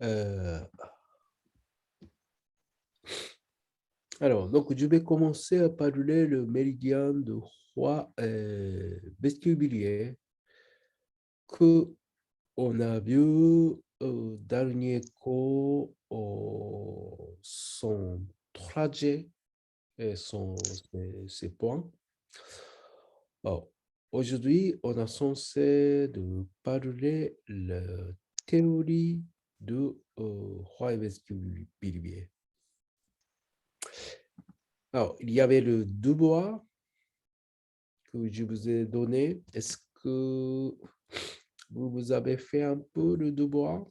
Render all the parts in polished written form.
Euh, alors, donc, je vais commencer à parler le méridien de roi vestibulier que on a vu au dernier cours son trajet et ses points. Alors, aujourd'hui, on a censé de parler la théorie de roi vestibulier. Alors, il y avait le devoir que je vous ai donné. Est-ce que vous avez fait un peu le devoir?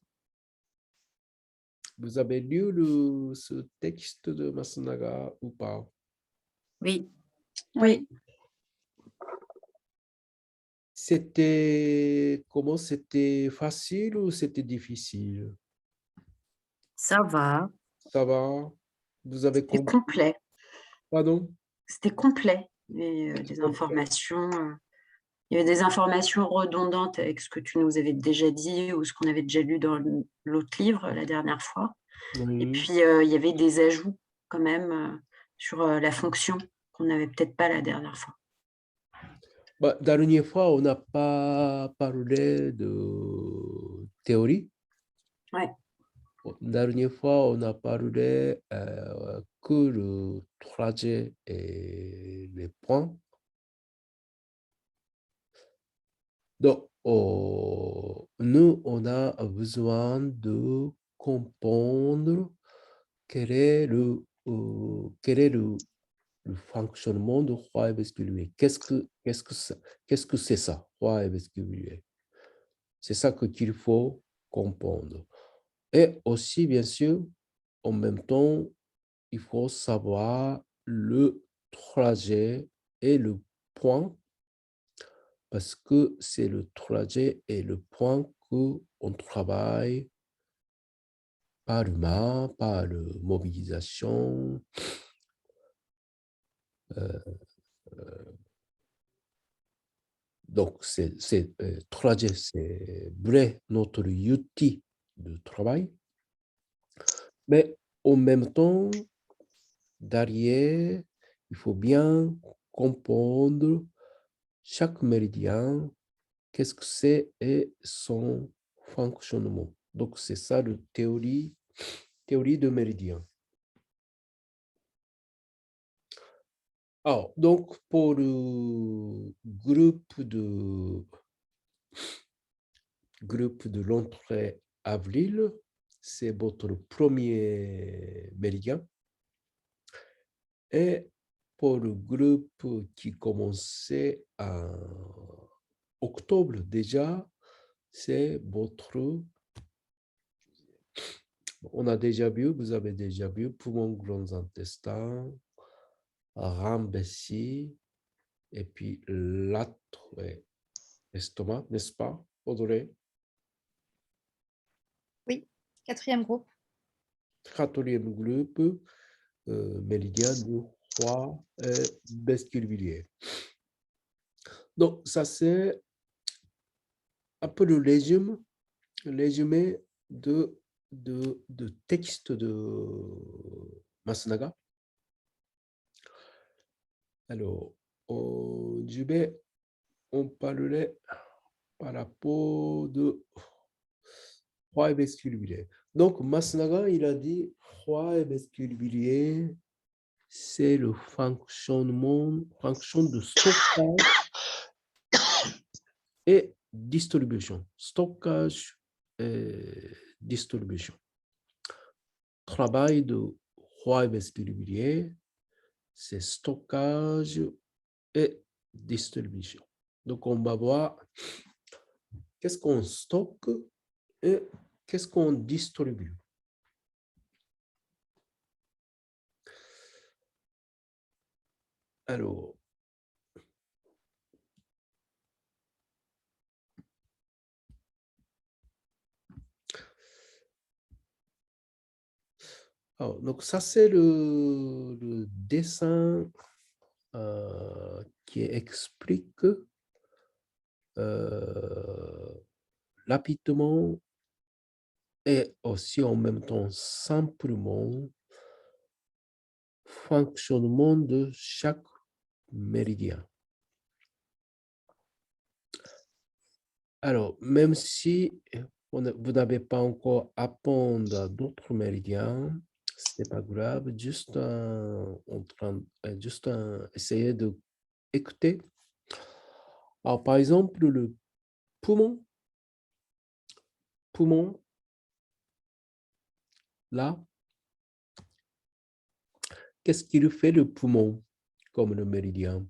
Vous avez lu ce texte de Masunaga ou pas? Oui. Oui. Comment c'était facile ou c'était difficile? Ça va. Ça va? Vous avez C'était compris? complet. Pardon? C'était complet. Les informations, il y avait des informations redondantes avec ce que tu nous avais déjà dit ou ce qu'on avait déjà lu dans l'autre livre la dernière fois. Et Oui. puis, il y avait des ajouts quand même, sur, la fonction qu'on n'avait peut-être pas la dernière fois. Bah, la dernière fois, on n'a pas parlé de théorie. Ouais. La dernière fois, on a parlé que le trajet et les points. Donc, nous, on a besoin de comprendre quel est le fonctionnement de roi et vestibulier. Qu'est-ce que c'est ça, roi et vestibulier? C'est ça qu'il faut comprendre. Et aussi, bien sûr, en même temps, il faut savoir le trajet et le point, parce que c'est le trajet et le point qu'on travaille par humain, par la mobilisation. Donc, trajet, c'est vrai notre outil de travail, mais en même temps, derrière, il faut bien comprendre chaque méridien, qu'est-ce que c'est et son fonctionnement. Donc, c'est ça la théorie de méridien. Alors, donc, pour le groupe de l'entrée avril, c'est votre premier méridien. Et pour le groupe qui commençait en octobre déjà, c'est votre, on a déjà vu, vous avez déjà vu, poumon, grands intestins, rein, vessie, et puis l'âtre et l'estomac, n'est-ce pas, Audrey? Oui. Quatrième groupe. Quatrième groupe, méridien du roi et vestibulier. Donc, ça c'est un peu le résumé de texte de Masunaga. Alors, je vais en parler par rapport de roi et vestibulier. Donc, Masunaga, il a dit roi et vestibulier, c'est le fonction de stockage et distribution. Stockage et distribution. Travail de roi et vestibulier, c'est stockage et distribution. Donc, on va voir qu'est-ce qu'on stocke et qu'est-ce qu'on distribue. Alors, donc ça, c'est le dessin qui explique rapidement et aussi en même temps simplement fonctionnement de chaque méridien. Alors, même si vous n'avez pas encore à apprendre d'autres méridiens, ce n'est pas grave, juste, essayer d'écouter. Alors, par exemple, le poumon, là, qu'est-ce qu'il fait le poumon comme le méridien?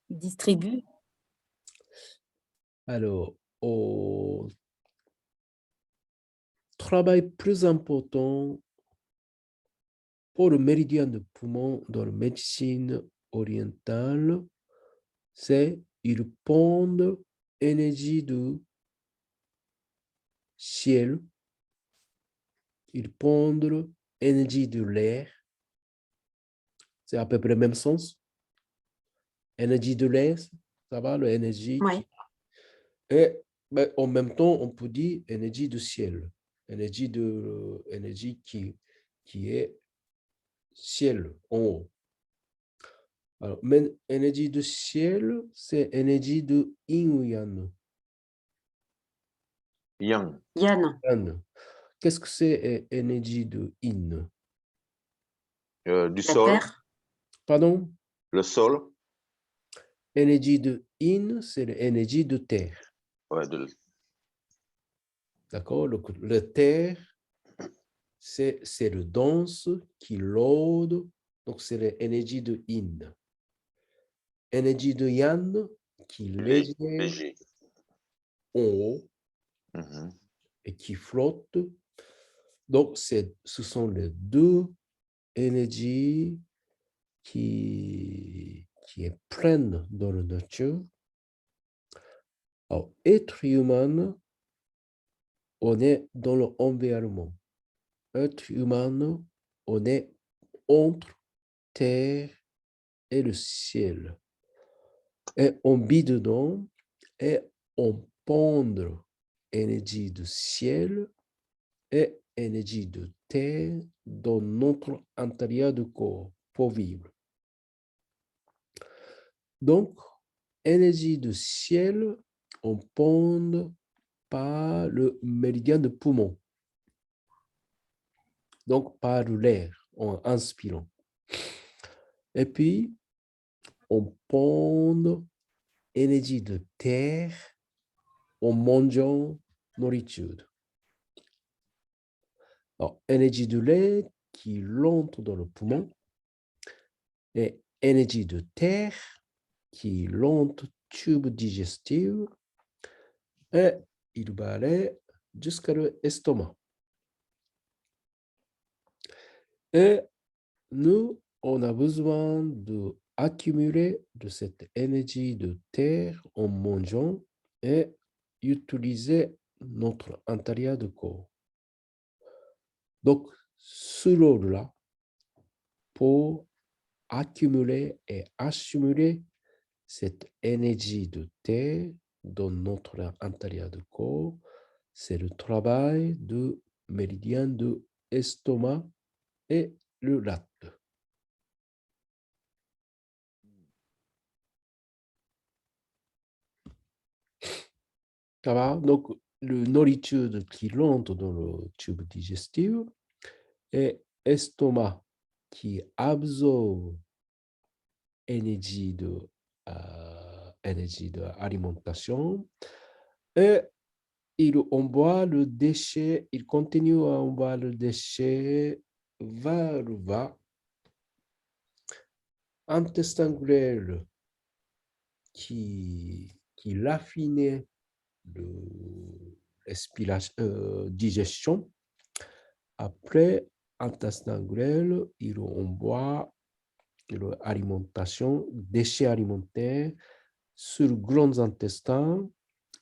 Il distribue. Alors, au travail plus important pour le méridien de poumon dans la médecine orientale, c'est il pondent énergie du ciel, il pondent énergie de l'air. C'est à peu près le même sens. Énergie de l'air, ça va, l'énergie. Oui. Et mais en même temps, on peut dire énergie du ciel, énergie qui est ciel en haut. Alors, mais énergie du ciel, c'est énergie de yin ou yang. Yang. Yann, Yang. Qu'est-ce que c'est énergie de yin? Du la sol. terre, Pardon? Le sol. Énergie de yin, c'est l'énergie de terre. Ouais, D'accord? Le terre, c'est le dense qui load, donc c'est l'énergie de yin. Énergie de yang qui léger léger. en haut Mhm. et qui flotte. Donc, ce sont les deux énergies qui est pleine dans la nature. Alors, être humain, on est dans l'environnement. Être humain, on est entre terre et le ciel. Et on vit dedans et on pondre énergie du ciel et énergie de terre dans notre intérieur du corps pour vivre. Donc, énergie du ciel, on pond par le méridien de poumon. Donc, par l'air, en inspirant. Et puis, on pond énergie de terre en mangeant nourriture. Alors, énergie de l'air qui entre dans le poumon et énergie de terre qui entre tube digestif et il va aller jusqu'à l'estomac. Et nous, on a besoin d'accumuler de cette énergie de terre en mangeant et utiliser notre intérieur de corps. Donc, ce rôle-là, pour accumuler et assimiler cette énergie de terre dans notre intérieur de corps, c'est le travail de méridien de l'estomac et le lac. Ça va? Donc, la nourriture qui rentre dans le tube digestif et l'estomac qui absorbe énergie de alimentation et il envoie le déchet, il continue à envoyer le déchet vers le bas, intestin grêle qui raffine digestion. Après, intestin grêle, il envoie l'alimentation, déchets alimentaires sur grands intestins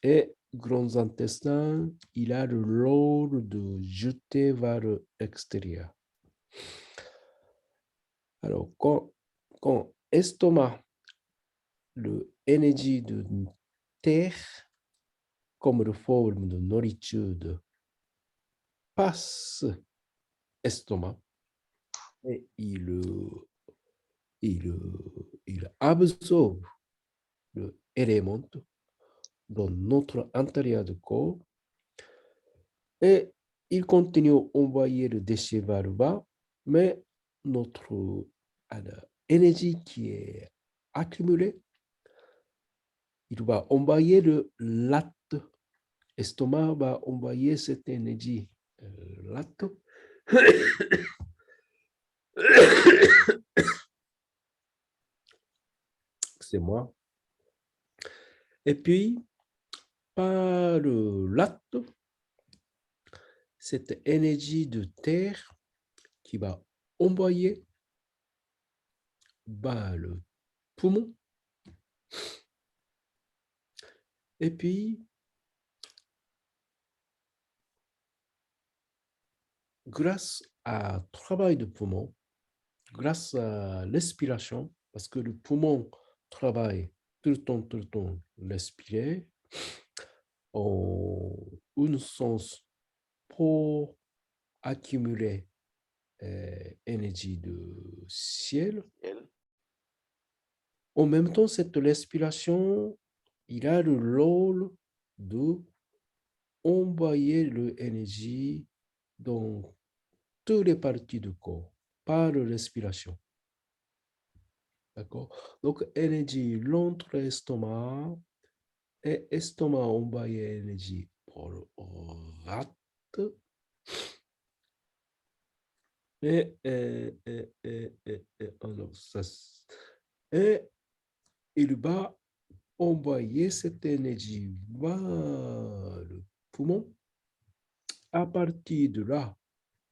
et grands intestins, il a le rôle de jeter vers l'extérieur. Alors, quand estomac, l'énergie de terre comme la forme de nourriture, passe l'estomac et il absorbe l'élément dans notre intérieur du corps et il continue à envoyer le déchet vers le bas, mais notre énergie qui est accumulée, il va envoyer le latte. L'estomac va envoyer cette énergie latte. C'est moi. Et puis, par le latte, cette énergie de terre qui va envoyer vers le poumon. Et puis, grâce au travail du poumon, grâce à l'expiration, parce que le poumon travaille tout le temps, respirer, en un sens pour accumuler énergie de ciel. En même temps, cette respiration, il a le rôle de envoyer l'énergie dans toutes les parties du corps par la respiration. D'accord? Donc, énergie l'entre l'estomac et estomac envoie l'énergie pour le rate. Alors, ça, et il va envoyer cette énergie vers le poumon. À partir de là,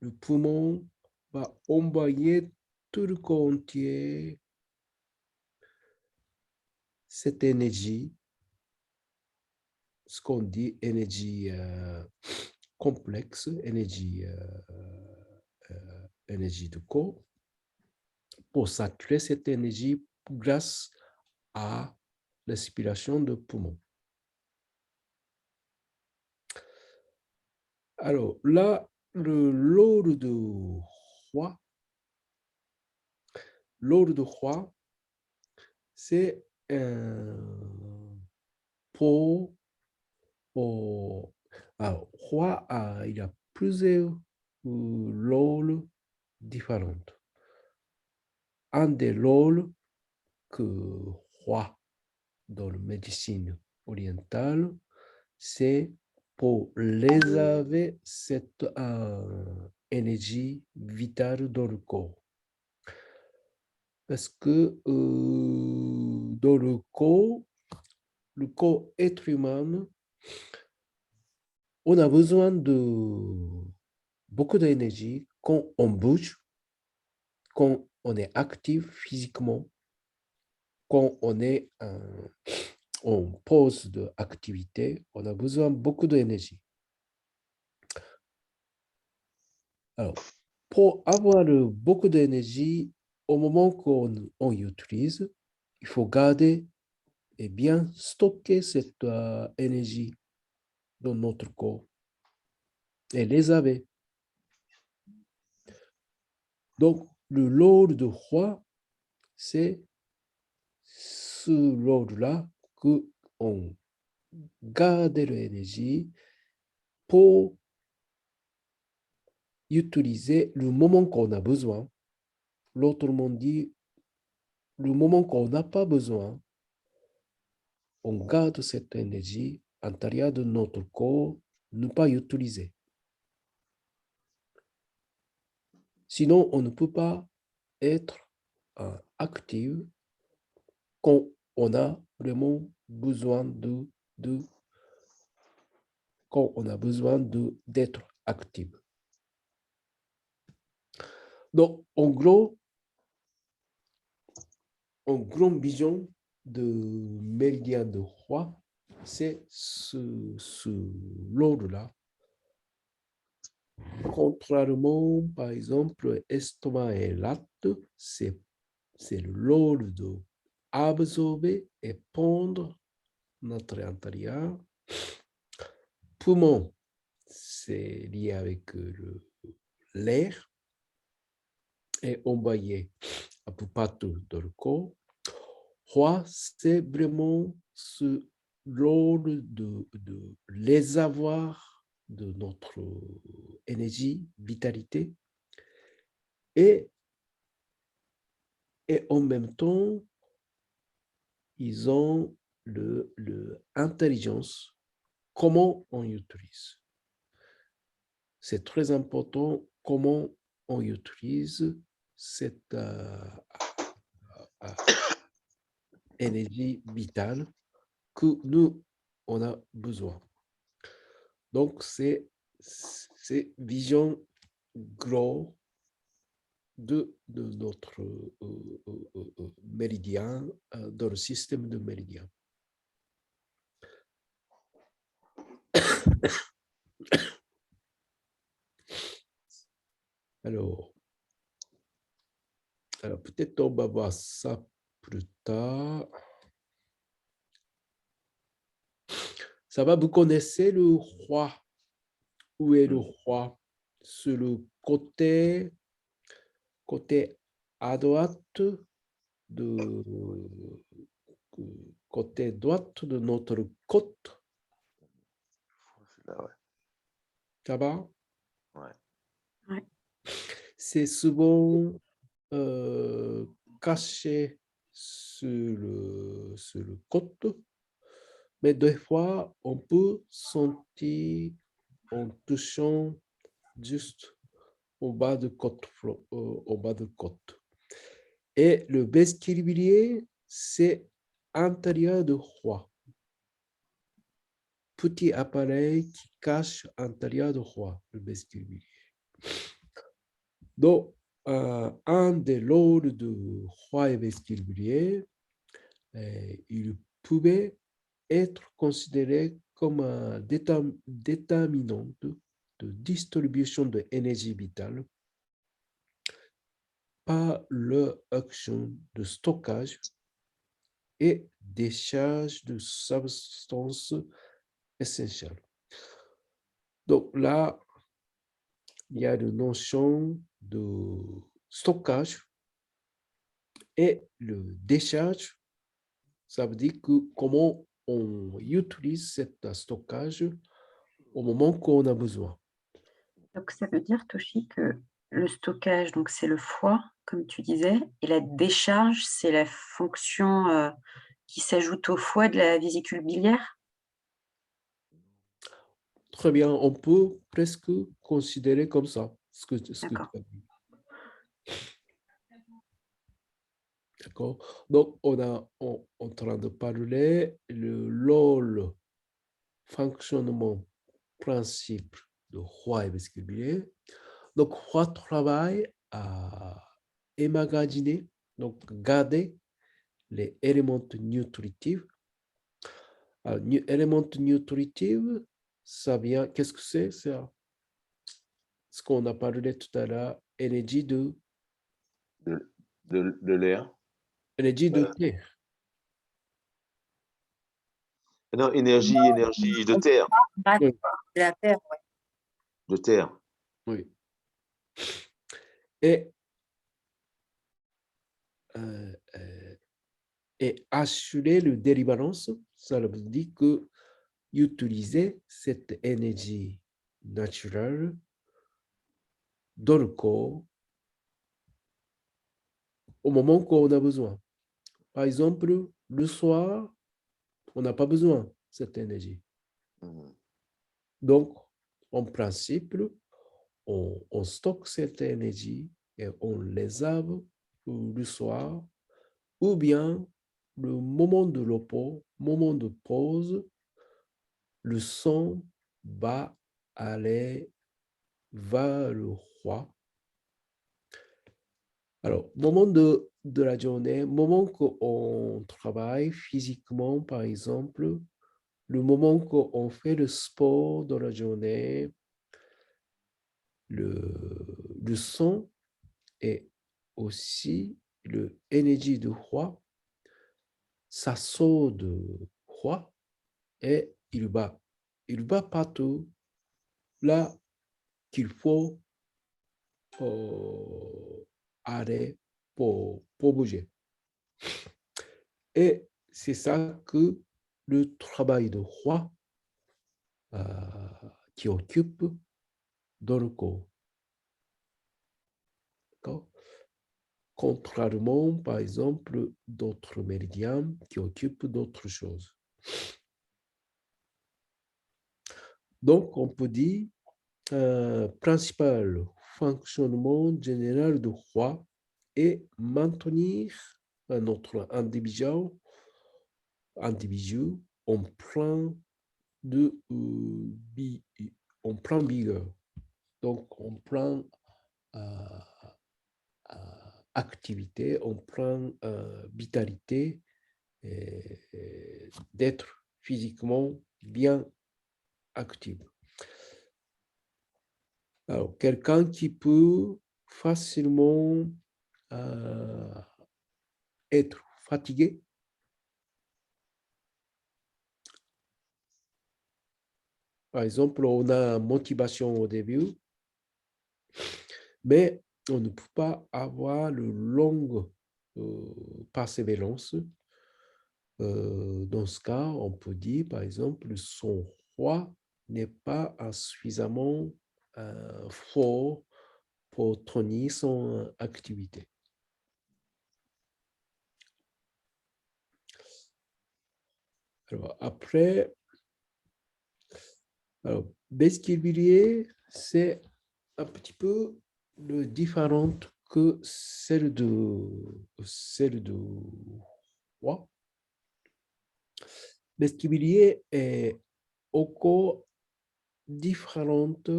le poumon va envoyer tout le corps entier cette énergie, ce qu'on dit énergie complexe, énergie du corps, pour saturer cette énergie grâce à l'aspiration de poumon. Alors là, le rôle de roi, c'est alors, roi, il y a plusieurs rôles différents. Un des rôles que roi dans la médecine orientale, c'est pour réserver cette énergie vitale dans le corps. Parce que dans le corps être humain, on a besoin de beaucoup d'énergie quand on bouge, quand on est actif physiquement, quand on est en pause d'activité, on a besoin de beaucoup d'énergie. Alors, pour avoir beaucoup d'énergie, au moment qu'on utilise, il faut garder et bien stocker cette énergie dans notre corps et les avait. Donc, le rôle de roi, c'est ce rôle-là qu'on garde l'énergie pour utiliser le moment qu'on a besoin. L'autrement dit, le moment qu'on n'a pas besoin, on garde cette énergie intérieure de notre corps, ne pas utiliser. Sinon, on ne peut pas être actif quand on a vraiment besoin d'être actif. Donc, en gros, en grande vision de méridien de roi, c'est ce rôle-là. Contrairement, par exemple, estomac et latte, c'est le rôle de absorber et pondre notre intérieur. poumon, c'est lié avec l'air et envoyé un peu partout dans le corps. Roi, c'est vraiment ce rôle de réservoir de notre énergie, vitalité, et en même temps, ils ont l'intelligence, comment on utilise. C'est très important comment on utilise cette énergie vitale que nous, on a besoin. Donc, c'est vision gros de notre méridien, dans le système de méridien. Alors peut-être on va voir ça plus tard. Ça va, vous connaissez le roi. Où est le roi? Sur le côté à droite côté droite de notre côte. Là, ouais. Ça va? Ouais. Ouais. C'est souvent caché sur le côte, mais des fois, on peut sentir en touchant juste au bas de côte. Au bas de côte. Et le vestibulier, c'est intérieur de roi. Petit appareil qui cache l'intérieur de roi, le vestibulier. Donc, un des rôles de roi et vestibulier, il pouvait être considéré comme un déterminant de distribution de l'énergie vitale par leur action de stockage et décharge de substances essentielles. Donc là, il y a la notion de stockage et le décharge. Ça veut dire que comment on utilise cet stockage au moment qu'on a besoin. Donc, ça veut dire, Toshi, que le stockage, donc c'est le foie, comme tu disais, et la décharge, c'est la fonction qui s'ajoute au foie de la vésicule biliaire? Très bien, on peut presque considérer comme ça ce que tu D'accord. as dit. D'accord? Donc, on est en train de parler le rôle, fonctionnement, principe de roi et vestibulier. Donc, roi travaille à emmagasiner, donc garder les éléments nutritifs. Alors, éléments nutritifs, ça vient, qu'est-ce que c'est? C'est ce qu'on a parlé tout à l'heure, énergie de l'air. énergie de terre. Non, énergie de terre. Base Oui. de la terre, ouais. De terre. Oui. Et assurer le délivrance, ça veut dire que utiliser cette énergie naturelle dans le corps au moment qu'on a besoin. Par exemple, le soir, on n'a pas besoin de cette énergie. Mhm. Donc, en principe, on stocke cette énergie et on les a le soir, ou bien le moment de repos, moment de pause, le sang va aller vers le roi. Alors, moment de la journée, moment qu'on travaille physiquement, par exemple, le moment qu'on fait le sport dans la journée, le sang et aussi l'énergie du roi, ça sort de roi et il va il va partout là qu'il faut aller pour bouger. Et c'est ça que le travail de roi qui occupe dans le corps. Contrairement, par exemple, d'autres méridiens qui occupent d'autres choses. Donc, on peut dire principal fonctionnement général du roi est maintenir notre individu en plein en plein vigueur, donc en plein activité, en plein vitalité, d'être physiquement bien actif. Alors, quelqu'un qui peut facilement être fatigué, par exemple, on a motivation au début, mais on ne peut pas avoir une longue persévérance. Dans ce cas, on peut dire, par exemple, son roi n'est pas suffisamment fort pour tenir son activité. Alors, après, Besquier, c'est un petit peu différente que celle de roi. Besquier est encore différentes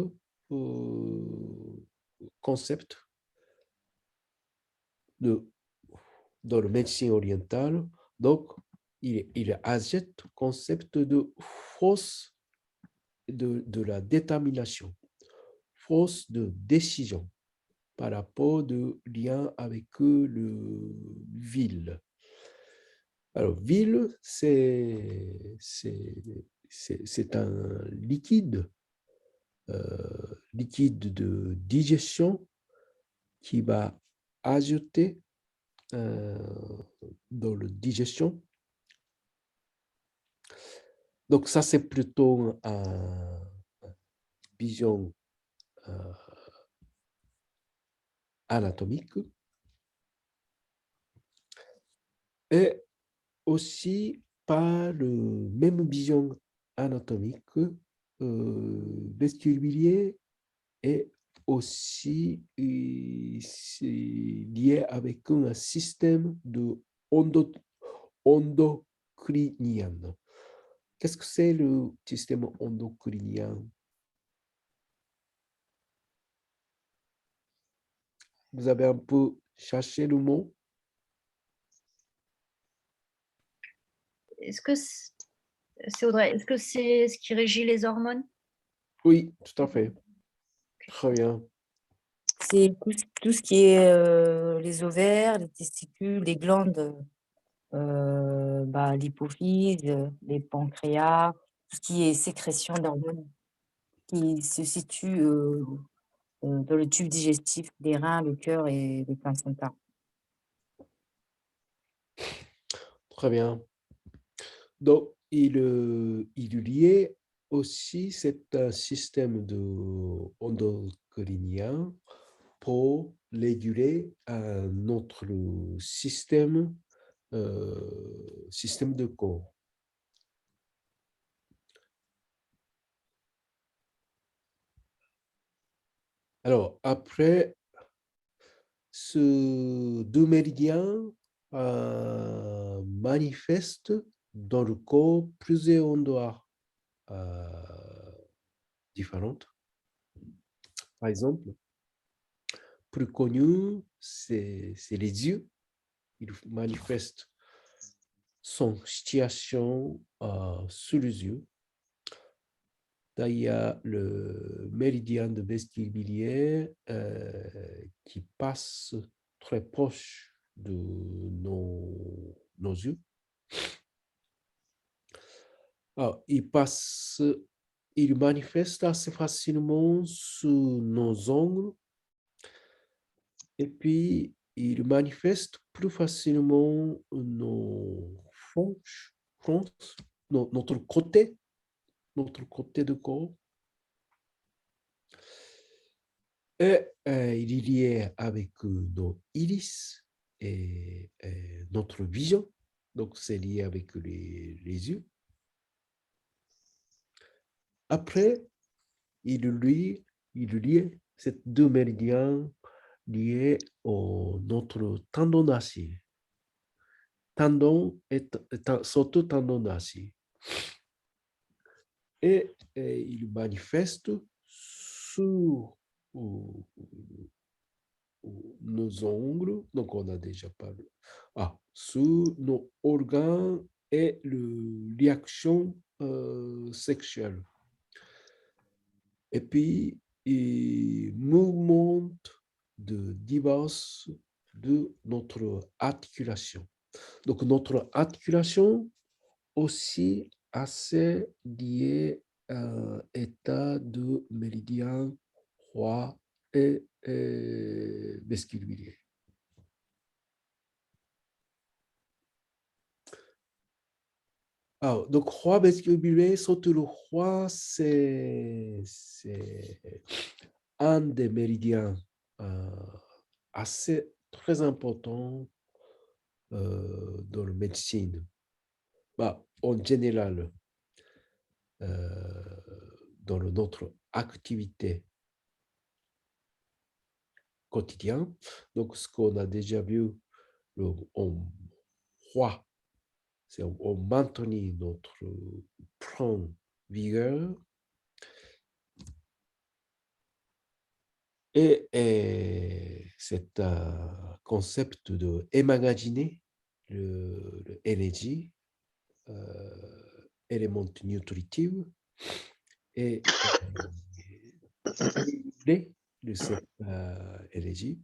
concepts dans le médecine orientale. Donc, il achète le concept de force de la détermination, force de décision par rapport de lien avec le vil. Alors, vil, c'est un liquide, liquide de digestion qui va ajouter dans la digestion. Donc, ça, c'est plutôt une vision anatomique. Et aussi, par la même vision anatomique, vestibulier est aussi lié avec un système de endocrinien. Qu'est-ce que c'est le système endocrinien? Vous avez un peu cherché le mot? Est-ce que c'est Audrey, est-ce que c'est ce qui régit les hormones? Oui, tout à fait. Très bien. C'est tout ce qui est les ovaires, les testicules, les glandes, l'hypophyse, les pancréas, tout ce qui est sécrétion d'hormones qui se situe dans le tube digestif, les reins, le cœur et le placenta. Très bien. Donc, il est lié aussi cet système endocrinien pour réguler notre système de corps. Alors, après, ce deux méridiens manifestent dans le corps plusieurs endroits différents. Par exemple, plus connu, c'est les yeux. Il manifeste son situation sous les yeux. Là, il y a le méridien de vestibulier qui passe très proche de nos yeux. Alors, il passe il manifeste assez facilement sous nos ongles et puis il manifeste plus facilement nos fronces, notre côté de corps. Et il est lié avec nos iris et notre vision. Donc, c'est lié avec les yeux. Après, il lie ces deux méridiens liés au notre tendon d'acier. Tendon et surtout tendon d'acier. Et il manifeste sur nos ongles, donc on a déjà parlé, sur nos organes et les réactions sexuelles. Et puis, il mouvement de diverses de notre articulation. Donc, notre articulation aussi assez liée à l'état de méridien roi et vestibulier. Alors, donc, roi vestibulier, surtout le roi, c'est un des méridiens assez très important dans la médecine. En général, dans notre activité quotidienne. Donc, ce qu'on a déjà vu, on roi, c'est on maintenir notre plein vigueur et cet concept de emmagasiner l'énergie, élément nutritif et de cette énergie.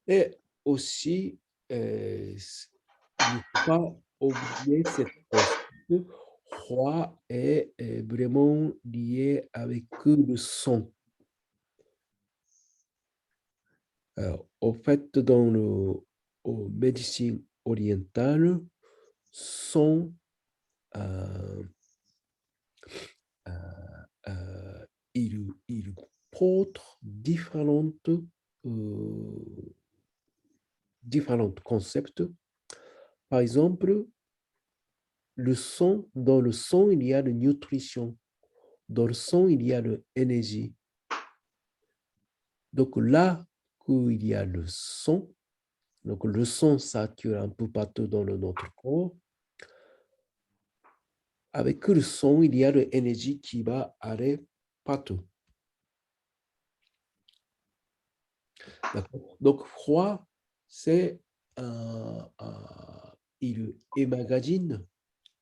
Et aussi, il ne faut pas oublier cette concept roi est vraiment lié avec le son. Alors, en fait, dans la médecine orientale, son il porte différentes concepts. Par exemple, dans le son, il y a la nutrition. Dans le son, il y a l'énergie. Donc là où il y a le son, donc le son circule un peu partout dans notre corps. Avec le son, il y a l'énergie qui va aller partout. Donc, froid, c'est il emmagasine,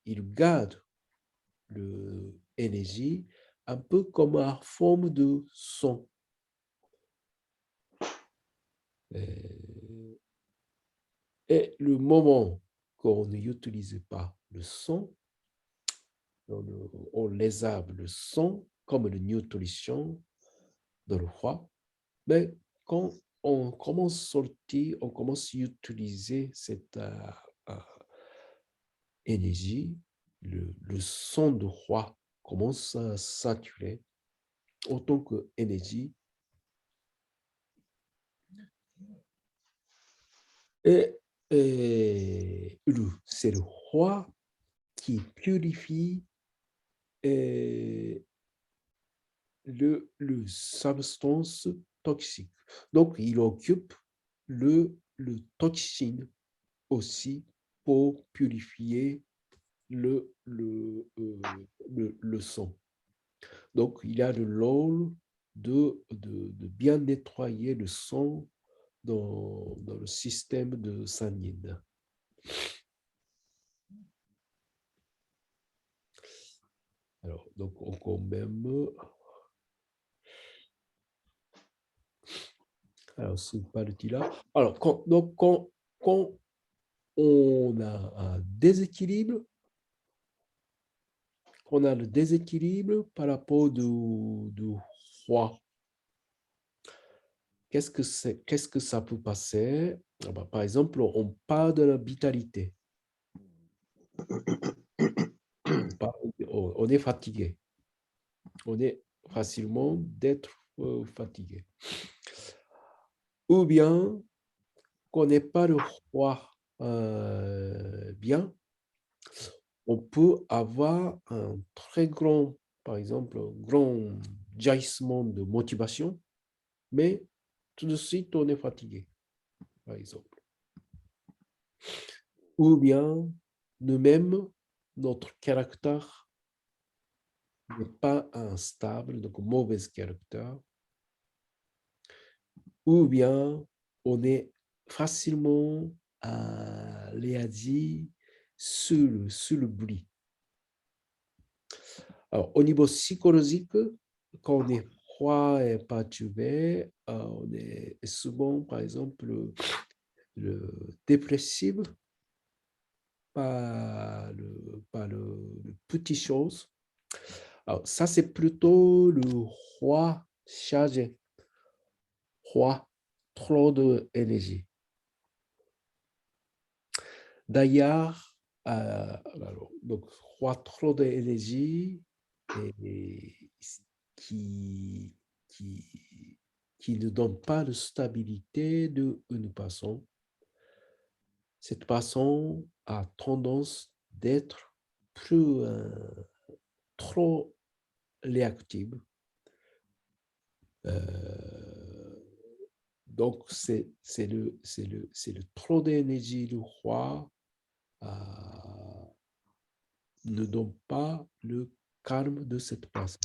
il garde l'énergie un peu comme en forme de son. Et le moment qu'on n'utilise pas le son, on lézarde le son comme la nutrition dans le froid, mais quand on commence à sortir, on commence à utiliser cette énergie, le son de roi commence à saturer autant que énergie. Et c'est le roi qui purifie le substance toxique. Donc, il occupe le toxine aussi pour purifier le son. Donc, il a le rôle de bien nettoyer le son dans le système de sanguine. Alors, donc, on même... Alors, cette partie-là. Alors, quand on a un déséquilibre, on a le déséquilibre par rapport du roi. Qu'est-ce que ça peut passer? Ah bah, par exemple, on parle de la vitalité. On est fatigué. On est facilement d'être fatigué. Ou bien qu'on n'est pas le roi bien, on peut avoir un très grand, par exemple, un grand jaillissement de motivation, mais tout de suite, on est fatigué, par exemple. Ou bien, nous-mêmes, notre caractère n'est pas instable, donc mauvais caractère. Ou bien, on est facilement léadi sur le bruit. Alors, au niveau psychologique, quand on est froid et perturbé, on est souvent, par exemple, le dépressif, pas le petit chose. Alors, ça, c'est plutôt le roi chargé, roi, trop d'énergie. D'ailleurs, donc, roi, trop d'énergie et qui, qui ne donne pas de stabilité d'une personne. Cette personne a tendance d'être plus trop réactive. Donc, c'est le trop d'énergie du roi ne donne pas le calme de cette personne.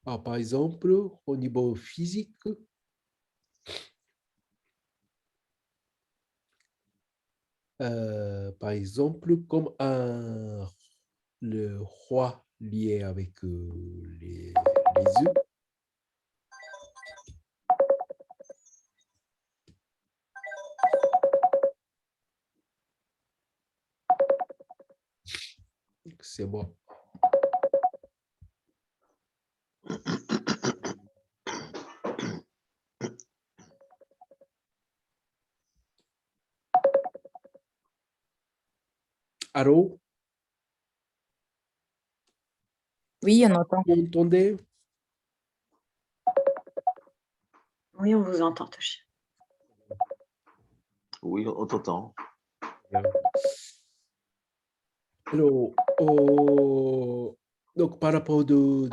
Par exemple, au niveau physique, par exemple, comme le roi lié avec les œufs. C'est bon. Allô? Oui, on entend. Vous m'entendez? Oui, on vous entend, Toshi. Oui, on t'entend. Alors, donc par rapport de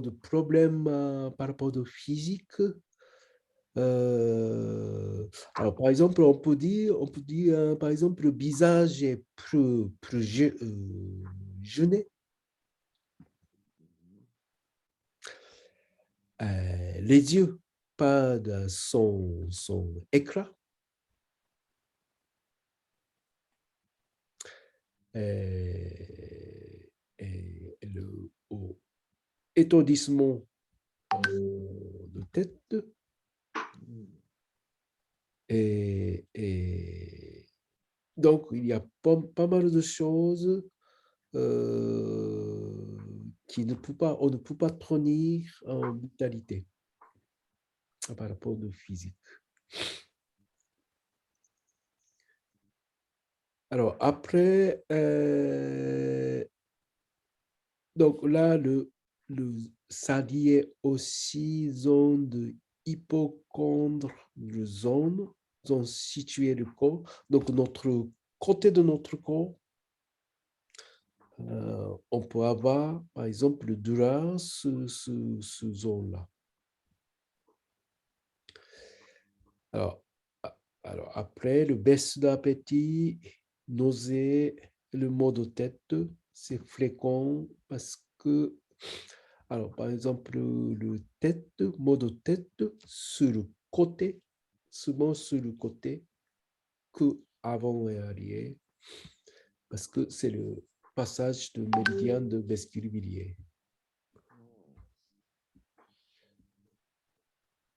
problèmes, par rapport de physique, alors par exemple, on peut dire par exemple, le visage est plus jeuné. Les yeux, pas de son éclat. Et le étourdissement de tête. Et donc, il y a pas mal de choses on ne peut pas tenir en vitalité par rapport au physique. Alors, après, donc là, ça lié aussi zone de hypochondre, zone située du corps. Donc, notre côté de notre corps, on peut avoir, par exemple, le douleur ce zone-là. Alors, après, le baisse d'appétit, nausée, le maux de tête, c'est fréquent parce que, alors, par exemple, le maux de tête sur le côté, souvent sur le côté, que avant et arrière, parce que c'est le passage de méridien de vestibulier.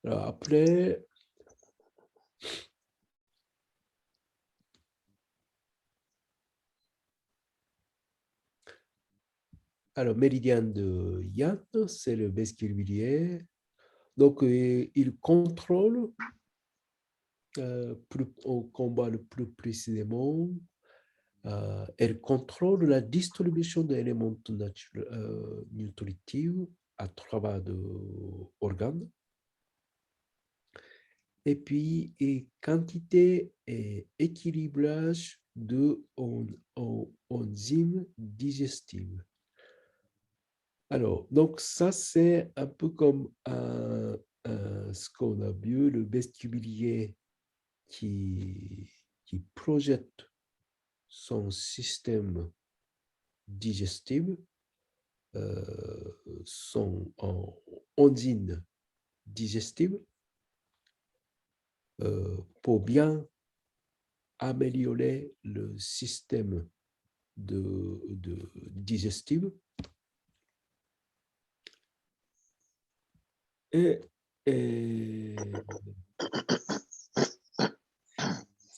Alors après, Alors, méridien de Yann, c'est le Baskervillien. Donc, il contrôle, au combat le plus précisément, elle contrôle la distribution d'éléments nutritifs à travers d'organes. Et puis, quantité et équilibrage de enzymes digestives. Alors, donc ça, c'est un peu comme ce qu'on a vu, le vestibulier qui projette son système digestif, son enzyme digestive, pour bien améliorer le système digestif. Et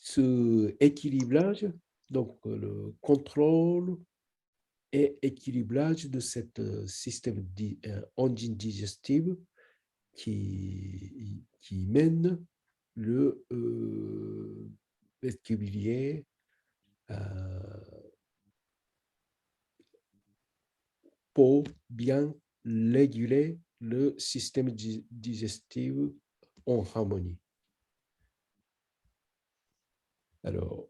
ce équilibrage, donc le contrôle et équilibrage de ce système enzyme digestif qui mène le vestibulier pour bien réguler le système digestif en harmonie. Alors,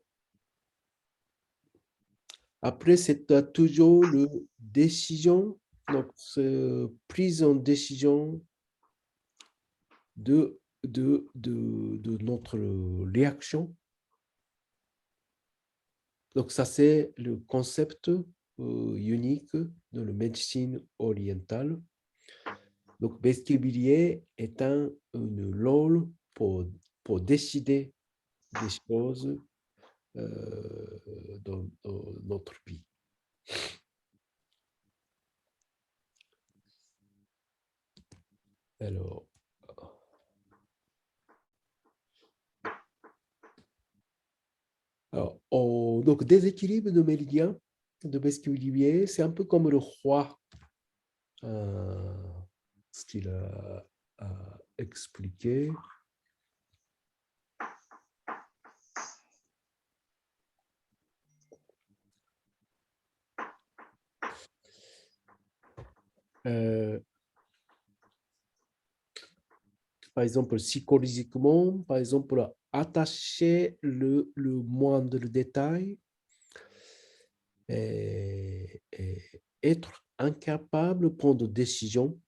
après, c'est toujours la décision, donc prise en décision de notre réaction. Donc, ça, c'est le concept unique de la médecine orientale. Donc, vestibulier est un rôle pour décider des choses dans notre vie. Alors, donc, déséquilibre de méridien, de vestibulier, c'est un peu comme le roi, ce qu'il a expliqué. Par exemple, psychologiquement, par exemple, attacher le moindre détail et être incapable de prendre des décisions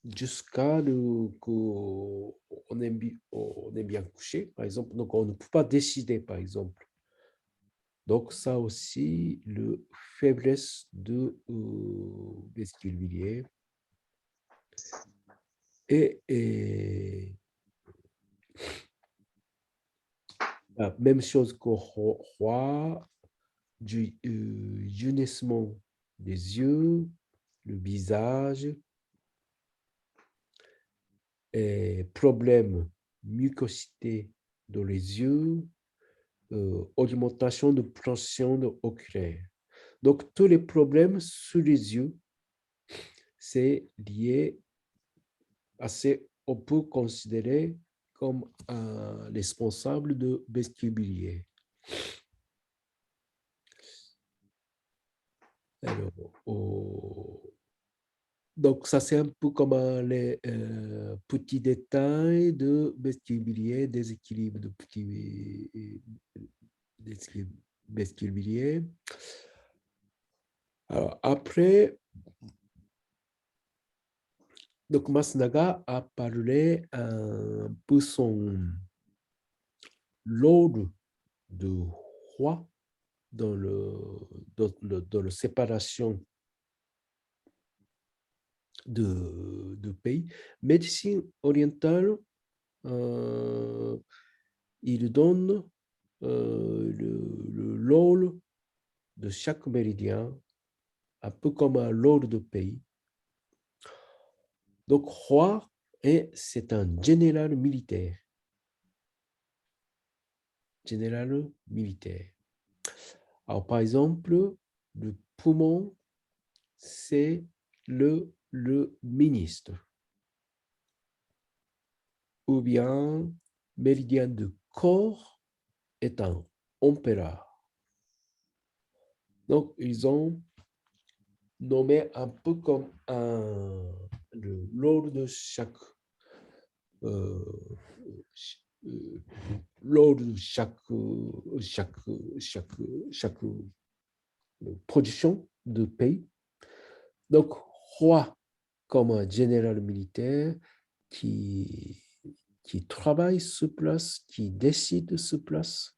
jusqu'à qu'on est bien couché, par exemple. Donc, on ne peut pas décider, par exemple. Donc, ça aussi, le faiblesse de vestibulier. Et la même chose qu'au roi, du jaunissement des yeux, le visage, et problème mucosité dans les yeux, augmentation de pression oculaire. Donc, tous les problèmes sous les yeux, c'est lié à ce qu'on peut considérer comme un responsable de vestibulier. Alors, donc, ça, c'est un peu comme les petits détails de vestibulier, déséquilibre de petits vestibulier. Alors, après, donc Masnaga a parlé un peu son rôle de roi dans la séparation de pays. Médecine orientale, il donne le rôle de chaque méridien, un peu comme un rôle de pays. Donc, roi, c'est un général militaire. Général militaire. Alors, par exemple, le poumon, c'est le ministre. Ou bien, méridien de corps est un empereur. Donc, ils ont nommé un peu comme le rôle de chaque lors de chaque production de pays. Donc, roi comme un général militaire qui travaille sur place, qui décide sur place,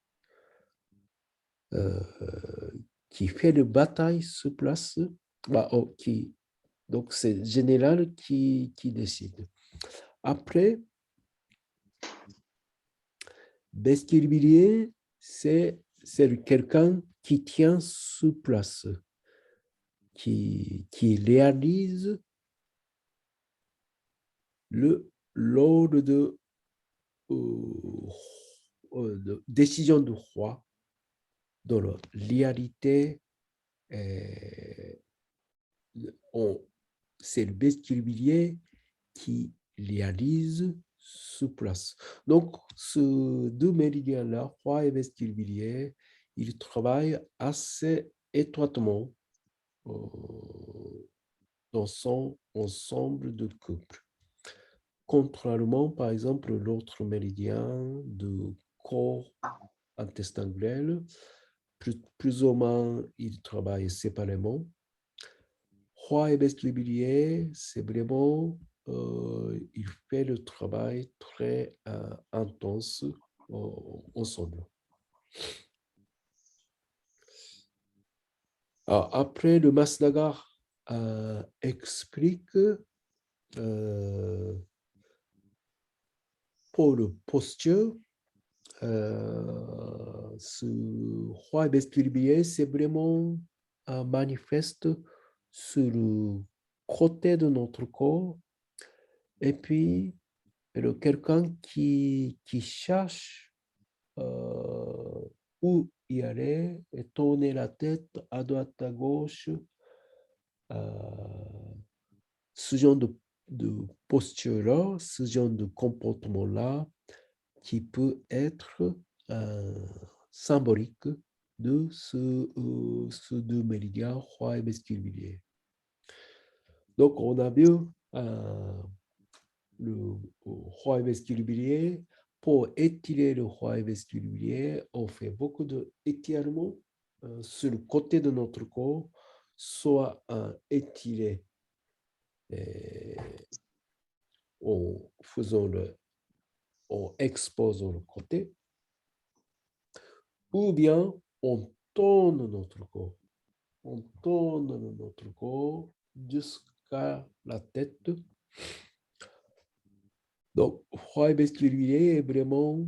qui fait des batailles sur place, donc c'est le général qui décide. Après, Besquerbilier, c'est quelqu'un qui tient sur place, qui réalise l'ordre de décision du roi dans la réalité. C'est le Besquerbilier qui réalise sur place. Donc, ces deux méridiens-là, roi et Besquerbilier, ils travaillent assez étroitement dans son ensemble de couple. Contrairement, par exemple, l'autre méridien de corps intestin grêle, plus ou moins, ils travaillent séparément. Roi et Besquerbilier, c'est vraiment, il fait le travail très intense ensemble. Alors, après, le Masnagar explique pour le posture, ce roi et Besquerbilier, c'est vraiment un manifeste sur le côté de notre corps. Et puis, quelqu'un qui cherche où y aller et tourner la tête à droite, à gauche. Ce genre de posture-là, ce genre de comportement-là, qui peut être symbolique de ce deux méridiens, roi et Besquerbilier. Donc, on a vu le roi et Besquerbilier. Pour étirer le roi et Besquerbilier, on fait beaucoup d'étirements sur le côté de notre corps, soit étiré en exposant le côté, ou bien on tourne notre corps. On tourne notre corps jusqu'à la tête. Donc, roi et Besquerbilier est vraiment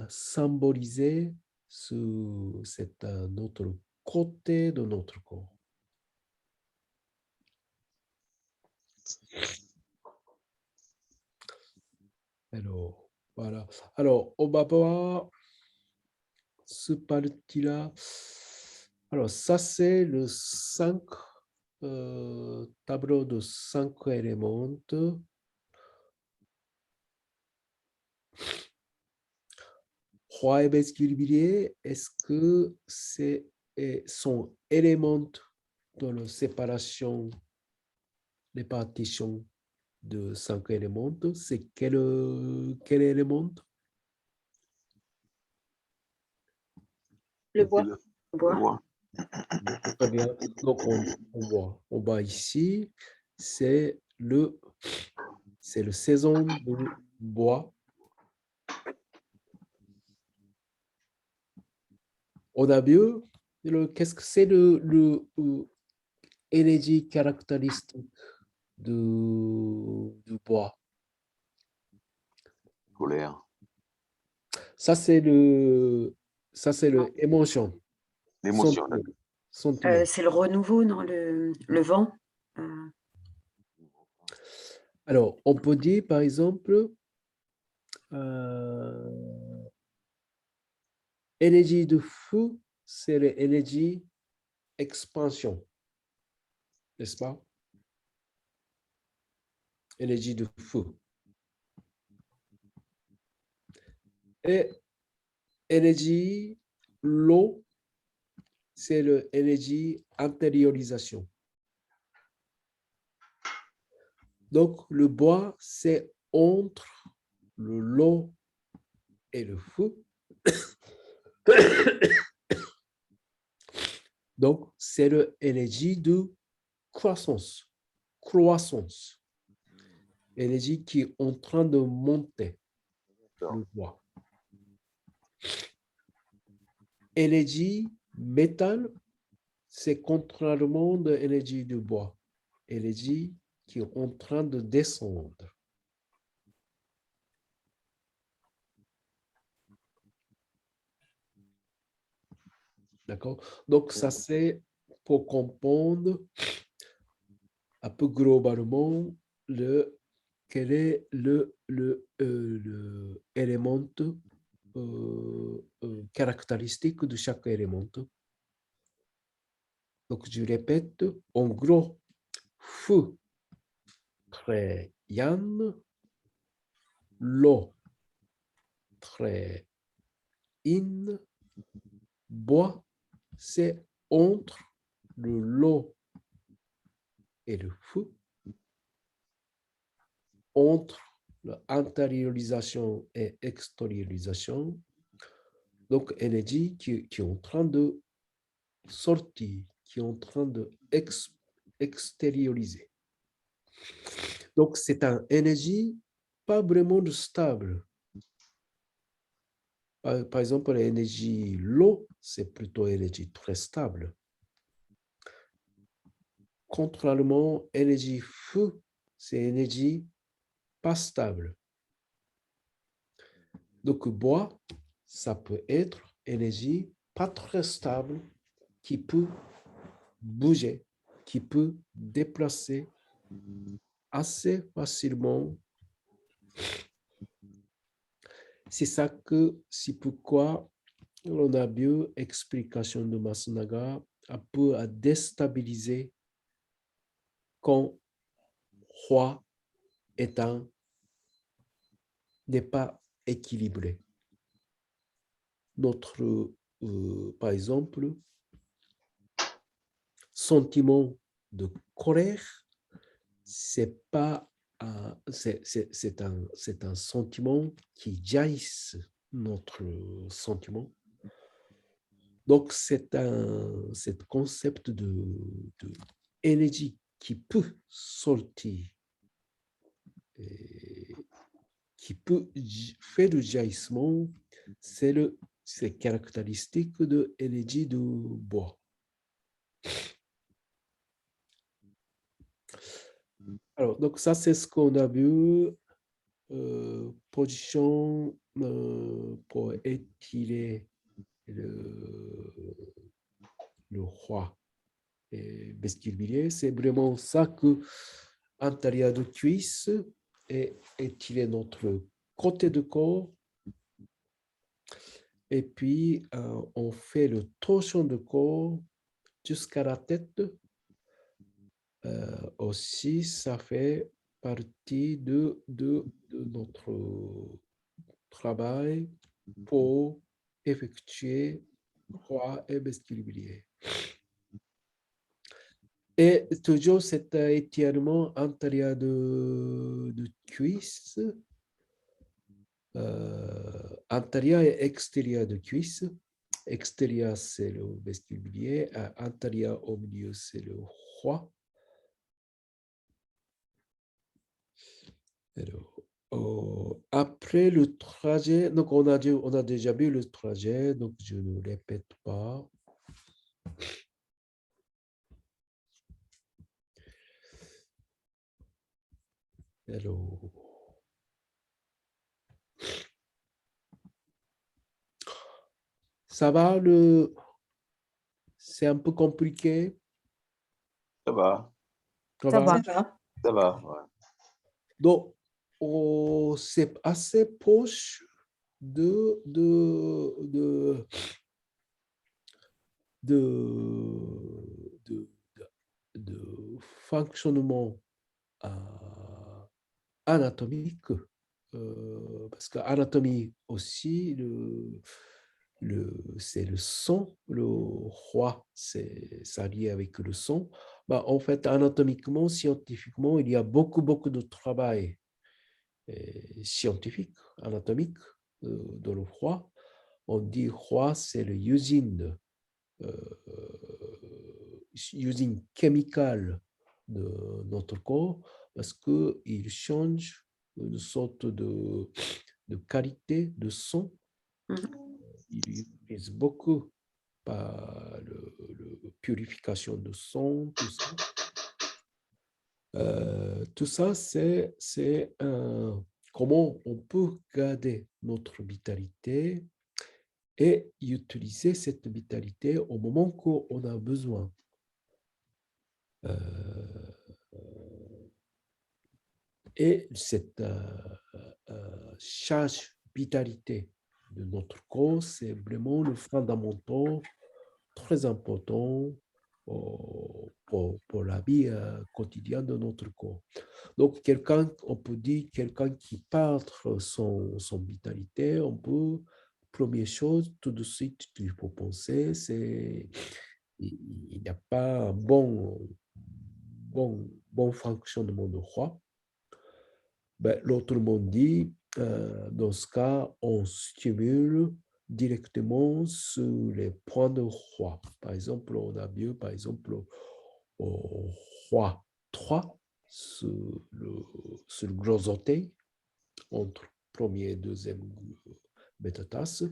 symbolisé sur notre côté de notre corps. Alors, voilà. Alors, on va voir ce parti-là. Alors, ça, c'est le 5 tableau de 5 éléments. Roi et Besquerbilier, est-ce que son élément dans la séparation des partitions de 5 éléments, c'est quel élément? Le bois. Très bien. Donc, on voit ici, c'est le saison de bois. On a vu qu'est-ce que c'est l'énergie caractéristique du bois. Colère. Ça, c'est l'émotion. L'émotion. Sentiment. C'est le renouveau, non, le vent. Alors, on peut dire, par exemple, énergie de feu, c'est l'énergie expansion, n'est-ce pas? Énergie de feu. Et énergie, l'eau, c'est l'énergie intériorisation. Donc, le bois, c'est entre l'eau et le feu. Donc, c'est l'énergie de croissance. Énergie qui est en train de monter, le bois. Énergie métal, c'est contrairement de l'énergie du bois. Énergie qui est en train de descendre. D'accord? Donc, ça, c'est pour comprendre un peu globalement quel est l'élément caractéristique de chaque élément. Donc, je répète, en gros, feu, très yang, l'eau, très yin, bois, c'est entre l'eau et le feu, entre l'intériorisation et extériorisation, donc énergie qui est en train de sortir, qui est en train de extérioriser. Donc, c'est une énergie pas vraiment stable. Par exemple, l'énergie l'eau, c'est plutôt une énergie très stable. Contrairement, l'énergie feu, c'est une énergie pas stable. Donc, bois, ça peut être énergie pas très stable qui peut bouger, qui peut déplacer assez facilement. C'est ça que, c'est pourquoi on a vu explication de Masunaga un peu à déstabiliser quand roi étant n'est pas équilibré. Notre, par exemple, sentiment de colère, c'est pas c'est un sentiment qui jaillisse notre sentiment. Donc, c'est un concept de énergie qui peut sortir, qui peut faire le jaillissement, c'est caractéristique de l'énergie du bois. Alors, donc ça, c'est ce qu'on a vu, position pour étirer le roi et vestibulier. C'est vraiment ça que intérieur de cuisse et étirer notre côté de corps. Et puis, on fait le torsion de corps jusqu'à la tête. Aussi, ça fait partie de notre travail pour effectuer roi et vestibulier. Et toujours cet étirement antérieur de cuisse, antérieur et extérieur de cuisse. Extérieur, c'est le vestibulier. Intérieur au milieu, c'est le roi. Alors, après le trajet, donc on a déjà vu le trajet, donc je ne répète pas. Alors, ça va, c'est un peu compliqué. Ça va. Ça Ça va? va. Ça va, ouais. Donc, c'est assez proche de de, de fonctionnement anatomique, parce qu'anatomie aussi, c'est le son, le roi, ça lié avec le son. Bah, en fait, anatomiquement, scientifiquement, il y a beaucoup, beaucoup de travail scientifique, anatomique dans le roi. On dit roi, c'est l'usine usine chimicale de notre corps parce qu'il change une sorte de qualité de son. Il utilise beaucoup par la purification de son, tout ça. Tout ça, c'est comment on peut garder notre vitalité et utiliser cette vitalité au moment qu'on a besoin. Et cette charge vitalité de notre corps, c'est vraiment le fondamental très important pour la vie quotidienne de notre corps. Donc, on peut dire, quelqu'un qui perd son vitalité, on peut, première chose, tout de suite, il faut penser, c'est il n'y a pas un bon fonctionnement de roi. Ben, l'autre monde dit, dans ce cas, on stimule directement sur les points de roi. Par exemple, on a vu, par exemple, au roi 3 sur le gros orteil, entre premier et deuxième métatarse,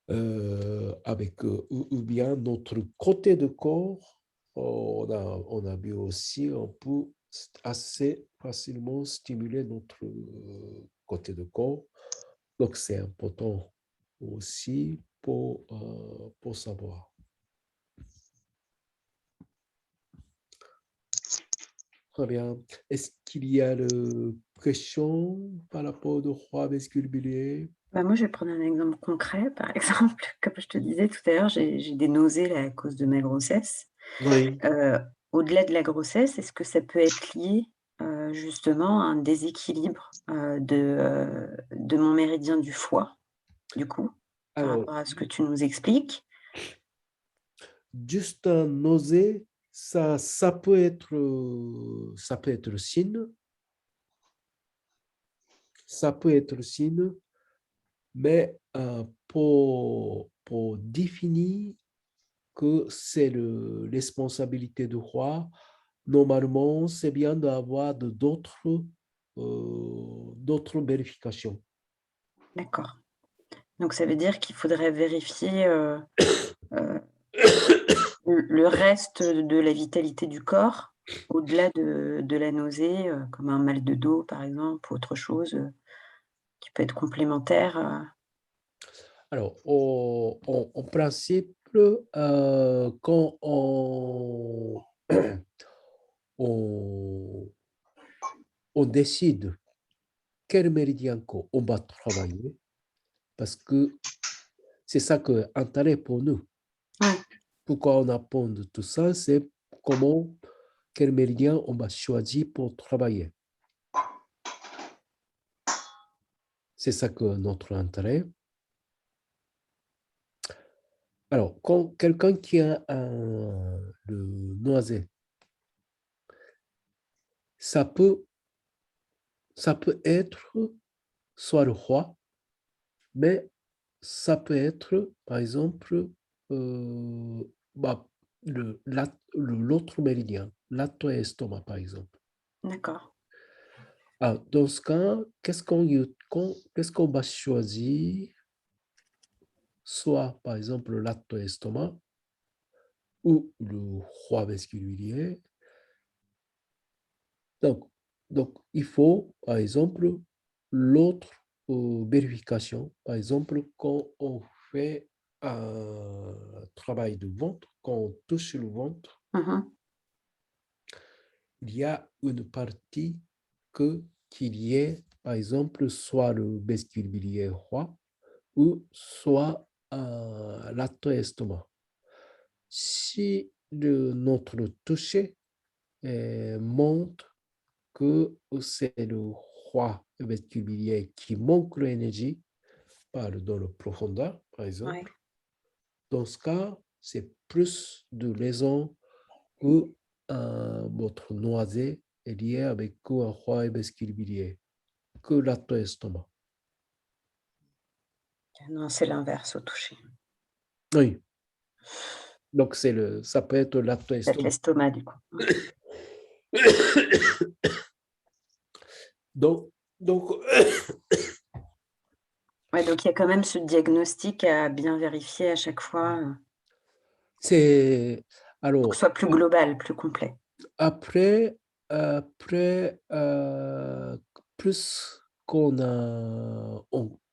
avec ou bien notre côté de corps, on a vu aussi, on peut assez facilement stimuler notre côté de corps. Donc, c'est important aussi pour savoir. Très bien. Est-ce qu'il y a des questions par rapport au roi vasculaire? Bah, moi, je vais prendre un exemple concret. Par exemple, comme je te disais tout à l'heure, j'ai des nausées là, à cause de ma grossesse. Oui. Au-delà de la grossesse, est-ce que ça peut être lié justement à un déséquilibre de mon méridien du foie, du coup, par Alors, rapport à ce que tu nous expliques? juste un nausée, ça peut être signe. Ça peut être signe, mais pour définir que c'est la responsabilité du roi, normalement, c'est bien d'avoir d'autres vérifications. D'accord. Donc ça veut dire qu'il faudrait vérifier, le reste de la vitalité du corps, au-delà de la nausée, comme un mal de dos par exemple, ou autre chose, qui peut être complémentaire, Alors, en principe, quand on, on décide quel méridien on va travailler, parce que c'est ça qui est intérêt pour nous. Ouais. Pourquoi on apprend de tout ça, c'est quel méridien on va choisir pour travailler. C'est ça que notre intérêt. Alors, quand quelqu'un qui a le nausée, ça peut être soit le roi, mais ça peut être, par exemple, bah, l'autre méridien, lato et estomac, par exemple. D'accord. Alors, dans ce cas, qu'est-ce qu'on va choisir? Soit, par exemple, le lato et estomac ou le roi vasculaire. Donc, il faut, par exemple, l'autre vérification. Par exemple, quand on fait un travail de ventre, quand on touche le ventre, Mmh. il y a une partie qu'il y ait, par exemple, soit le vestibulier roi ou soit l'estomac. Si notre toucher montre que c'est le roi vestibulier qui manque l'énergie, dans la profondeur, par exemple, Ouais. dans ce cas, c'est plus de raison que votre nausée est liée avec un roi vestibulier que l'estomac. Non, c'est l'inverse au toucher. Oui. Donc, ça peut être Peut-être l'estomac. l'estomac, du coup. Donc, Ouais, donc il y a quand même ce diagnostic à bien vérifier à chaque fois c'est... pour Alors, que ce soit plus global, plus complet. après plus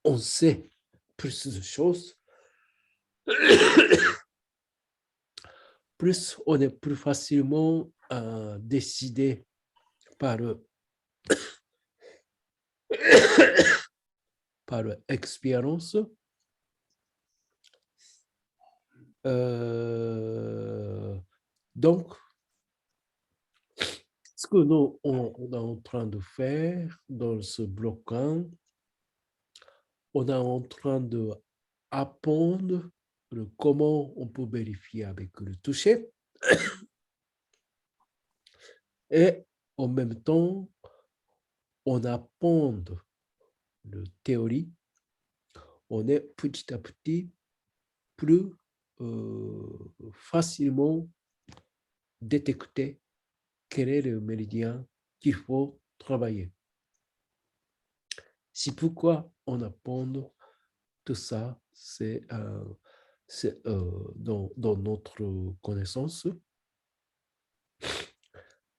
on sait plus de choses, plus on est plus facilement décidé par par expérience. Donc, ce que nous on est en train de faire dans ce bloc 1, on est en train de apprendre comment on peut vérifier avec le toucher. Et en même temps, on apprend la théorie. On est petit à petit plus facilement détecter quel est le méridien qu'il faut travailler. C'est pourquoi on apprend tout ça, c'est dans notre connaissance.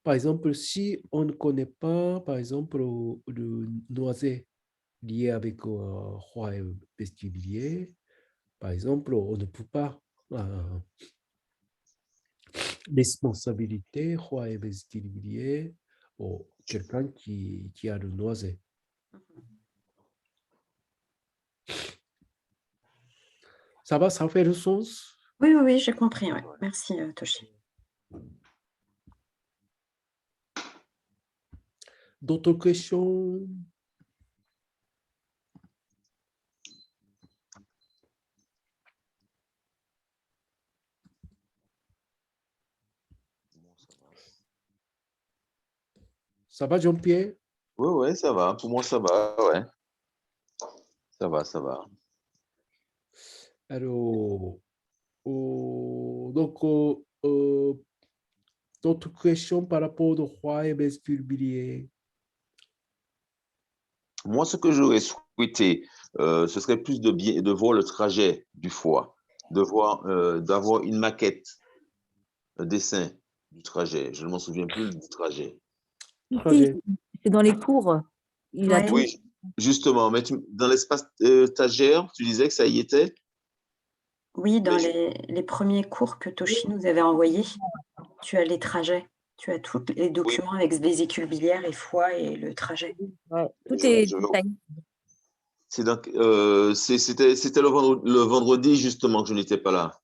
Par exemple, si on ne connaît pas, par exemple, le noisette lié avec un roi vestibulier, par exemple, on ne peut pas responsabilité roi vestibulier ou quelqu'un qui a le noisette. Ça va, ça fait le sens? Oui, oui, oui, j'ai compris. Ouais. Merci, Toshi. D'autres questions? Ça va, Jean-Pierre? Oui, ouais, ça va. Pour moi, ça va, ouais. Ça va, ça va. Alors, donc, d'autres questions par rapport au roi vestibulier? Moi, ce que j'aurais souhaité, ce serait plus de voir le trajet du foie, d'avoir une maquette, un dessin du trajet. Je ne m'en souviens plus du trajet. Trajet. C'est dans les cours. Il a Ouais. tout. Oui, justement, mais dans l'espace stagiaire, tu disais que ça y était? Oui, dans Mais les premiers cours que Toshi nous avait envoyés, tu as les trajets. Tu as tous les documents avec vésicule biliaire et foie et le trajet. Ouais, tout Je- est je- détaillé. c'était le vendredi, justement, que je n'étais pas là.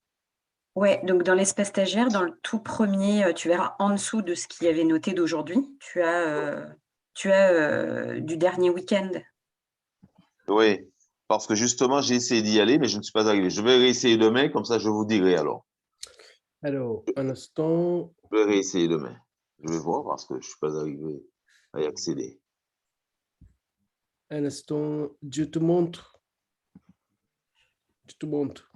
Ouais, donc dans l'espace stagiaire, dans le tout premier, tu verras en dessous de ce qu'il y avait noté d'aujourd'hui, tu as du dernier week-end. Oui, parce que justement, j'ai essayé d'y aller, mais je ne suis pas arrivé. Je vais réessayer demain, comme ça, je vous dirai alors. Alors, un instant. Je vais réessayer demain. Je vais voir parce que je ne suis pas arrivé à y accéder. Un instant, je te montre. Je te montre.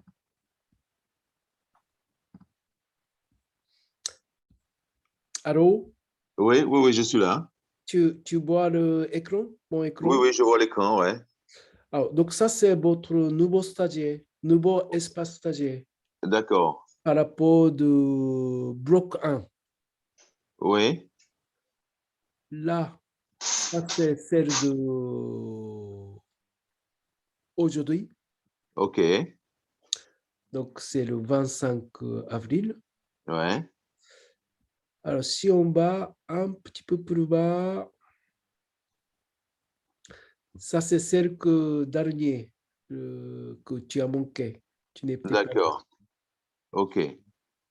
Allô? Oui, oui, oui, je suis là. Tu vois l'écran, mon écran? Oui, oui, je vois l'écran, ouais. Alors, donc ça, c'est votre nouveau stagiaire, nouveau espace stagiaire D'accord. par rapport de bloc 1. Oui, Là, ça, c'est celle de aujourd'hui. ok. Donc, c'est le 25 avril. Ouais, Alors, si on va un petit peu plus bas, ça, c'est celle que dernier que tu as manqué. Tu n'es peut-être pas. D'accord. OK.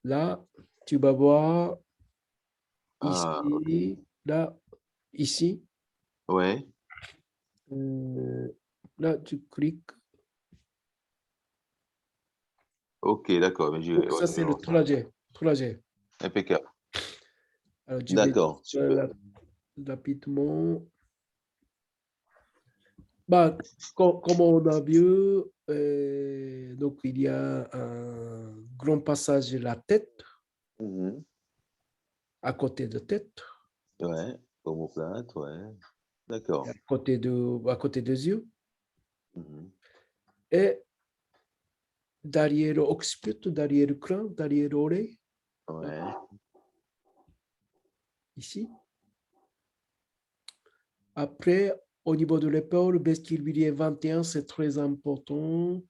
Là, tu vas voir ici, Ah, OK. là, ici. Ouais. Là, tu cliques. OK, d'accord. Mais Donc, ça, ouais, je c'est le vois ça. trajet. Impeccable. Alors, tu mets D'accord, super. rapidement. Bah, comme on a vu, donc il y a un grand passage de la tête, Mhm. à côté de tête, Ouais, omoplate, ouais. et D'accord. à côté des yeux, Mhm. et derrière l'occiput, derrière le crâne, derrière l'oreille, Ouais. ici. Après, au niveau de l'épaule, vestibulier 21, c'est très important.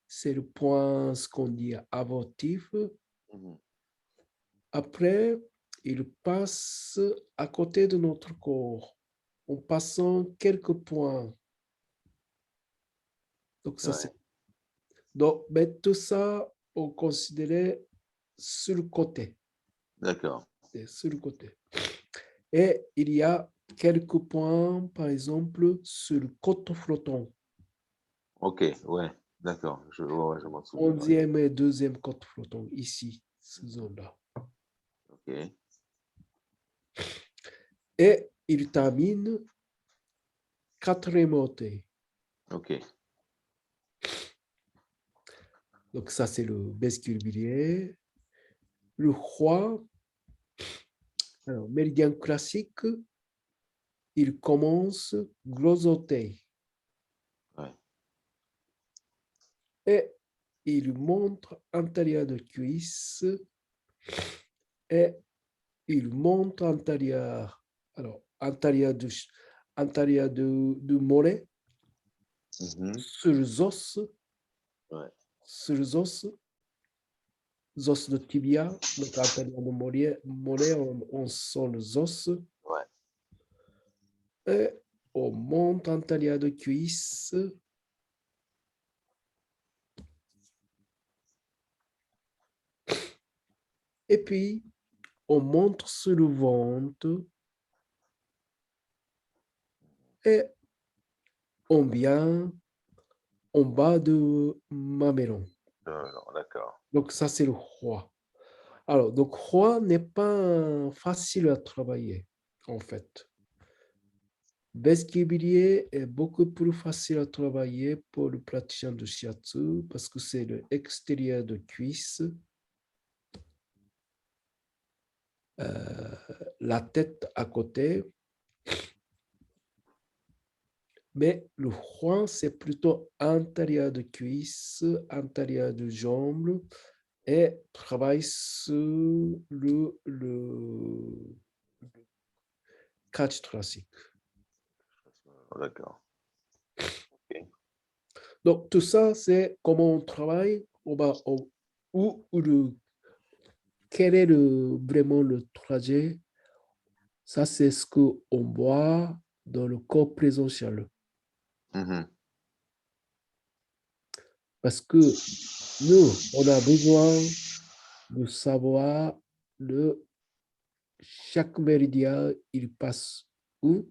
C'est le point, ce qu'on dit, abortif. Mhm. Après, il passe à côté de notre corps en passant quelques points. Donc, ça, Ouais. c'est. Donc, mais tout ça, on considérait sur le côté. D'accord. C'est sur le côté. Et il y a quelques points, par exemple, sur le côte flottant. OK, ouais. D'accord. Ouais, je m'en souviens. Ouais. 11e et 2e côte flottant, ici, cette zone-là. OK. Et il termine 4e orteil. OK. Donc, ça, c'est le vestibulier. Le roi, alors, méridien classique, il commence gros orteil Ouais. et il montre antérieur de cuisse et il monte antérieur, alors antérieur de mollet Mhm. sur les os, Ouais. sur les os de tibia, donc antérieur de mollet on sent les os Ouais. et on monte antérieur de cuisse. Et puis, on monte sur le ventre et on vient en bas de mamelon. Non, d'accord. Donc, ça, c'est le roi. Alors, donc, roi n'est pas facile à travailler, en fait. Vestibulier est beaucoup plus facile à travailler pour le praticien de shiatsu parce que c'est l'extérieur de cuisse, la tête à côté. Mais le roi, c'est plutôt intérieur de cuisse, intérieur de jambe et travaille sur le catch thoracique. D'accord. Donc, tout ça, c'est comment on travaille, quel est vraiment le trajet. Ça, c'est ce qu'on voit dans le corps présentiel. Mhm. Parce que nous, on a besoin de savoir chaque méridien, il passe où.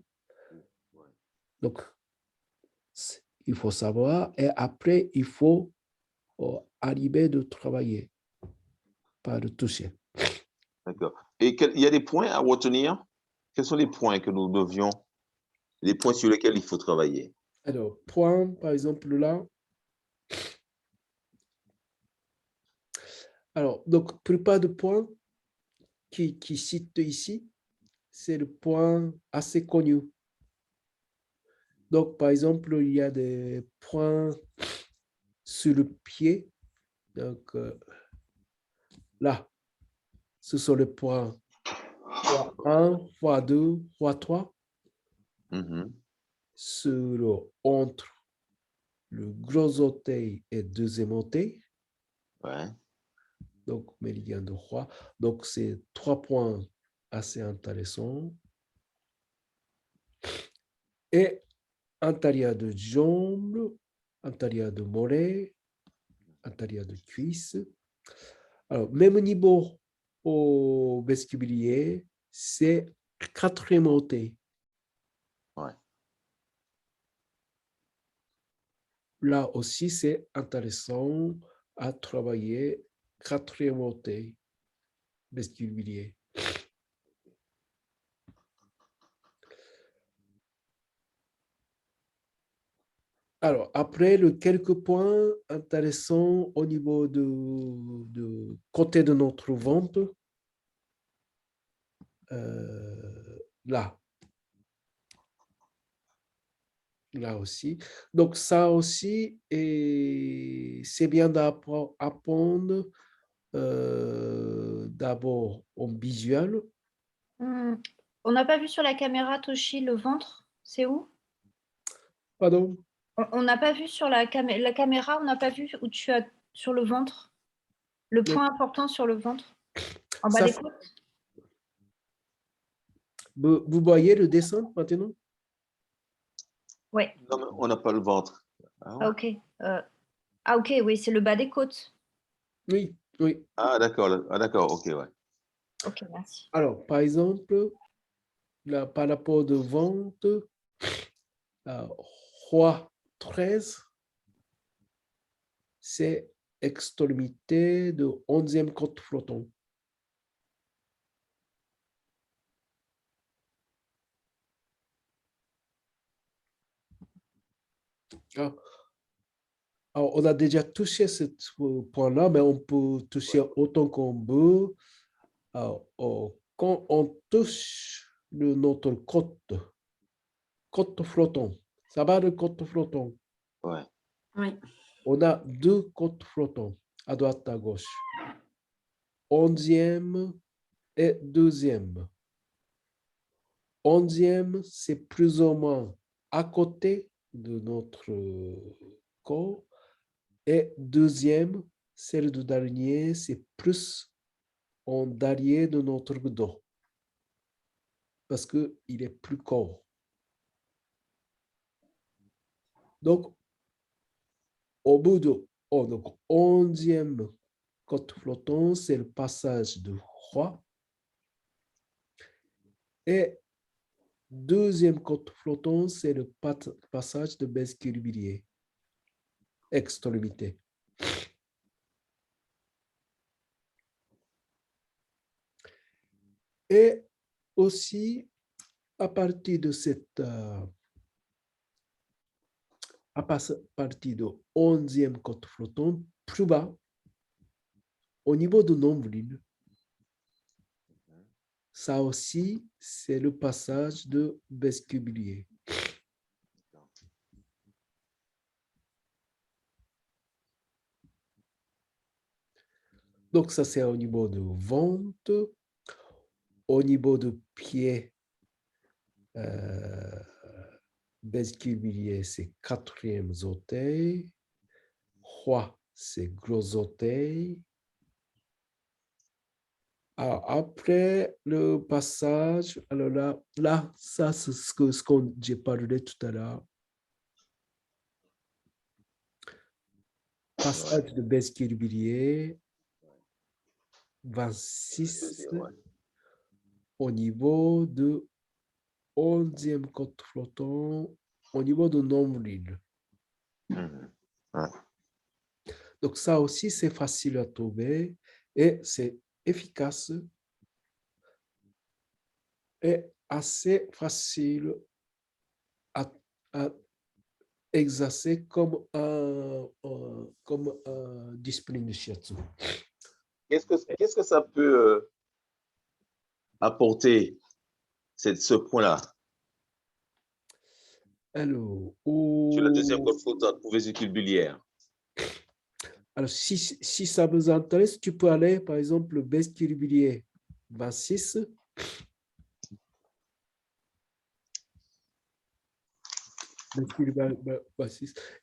Donc, il faut savoir et après, il faut arriver de travailler, pas de toucher. D'accord. Et il y a des points à retenir? Quels sont les points que nous devions, les points sur lesquels il faut travailler? Alors, point, par exemple, là. Alors, donc, plupart de points qui citent ici, c'est le point assez connu. Donc, par exemple, il y a des points sur le pied. Donc, là, ce sont les points x1, x2, x3 Mhm. entre le gros orteil et deuxième orteil. Ouais. Donc, méridien de roi. Donc, c'est 3 points assez intéressants. Et antérieur de jambe, antérieur de mollet, intérieur de cuisse. Alors, même niveau au vestibulier, c'est 4e orteil. Ouais. Là aussi, c'est intéressant à travailler 4e orteil vestibulier. Alors, après, quelques points intéressants au niveau de côté de notre ventre. Là. Là aussi. Donc, ça aussi, c'est bien d'apprendre d'abord en visuel. On n'a pas vu sur la caméra, Toshi, le ventre. C'est où? Pardon? On n'a pas vu sur la caméra, on n'a pas vu où tu as sur le ventre. Le point important sur le ventre. En bas Ça, des côtes. vous voyez le dessin maintenant? Oui. Non, mais on n'a pas le ventre. Ah, Ah, ok. Ah, ok, oui, c'est le bas des côtes. Oui, oui. ah, d'accord. Ah, d'accord, ok, ouais. Ok, merci. Alors, par exemple, là, par rapport de ventre, roi 13, c'est extrémité de 11e côte flottant. Alors, on a déjà touché ce point-là, mais on peut toucher autant qu'on veut. Alors, quand on touche notre côte flottant, ça va de côte flottant. Ouais. Oui. On a 2 côtes flottants à droite, à gauche. 11e et 2e. 11e, c'est plus ou moins à côté de notre corps. Et 2e, celle de dernier, c'est plus en derrière de notre dos. Parce qu'il est plus court. Donc, au bout de 11e côte flottante, c'est le passage de roi. Et 2e côte flottante, c'est le passage de bascule-bilier. Extrémité. Et aussi, à partir de cette à partir de 11e côte flottante, plus bas, au niveau de nombril, ça aussi, c'est le passage de vestibulier. Donc, ça, c'est au niveau de ventre. Au niveau de pied, vestibulier, c'est 4e orteil. Roi, c'est gros orteil. Alors, après le passage, alors là ça, c'est ce que j'ai parlé tout à l'heure. Passage de vestibulier, 26 Ouais. au niveau de 11e côte flottant, au niveau de nombril. Mhm. Ouais. Donc, ça aussi, c'est facile à trouver et c'est efficace et assez facile à exercer comme discipline de shiatsu. Qu'est-ce que ça peut apporter, ce point-là, Alors, sur la 2e côte flottante pour vésicule biliaire? alors si ça vous intéresse, tu peux aller, par exemple, vésicule biliaire 26.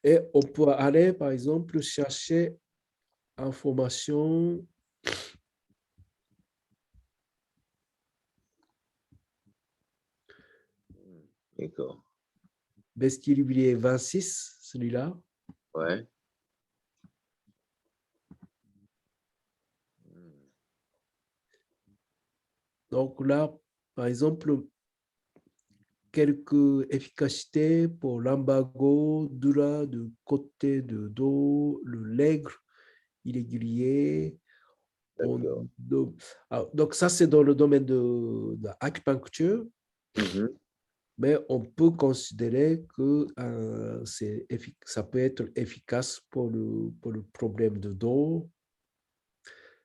Et on peut aller, par exemple, chercher information. D'accord. Vestibulier 26, celui-là. Ouais. Donc là, par exemple, quelques efficacités pour l'embargo, Dura de côté de dos, le lègre irrégulier. D'accord. Donc ça, c'est dans le domaine de l'acupuncture, mais on peut considérer que ça peut être efficace pour le problème de dos,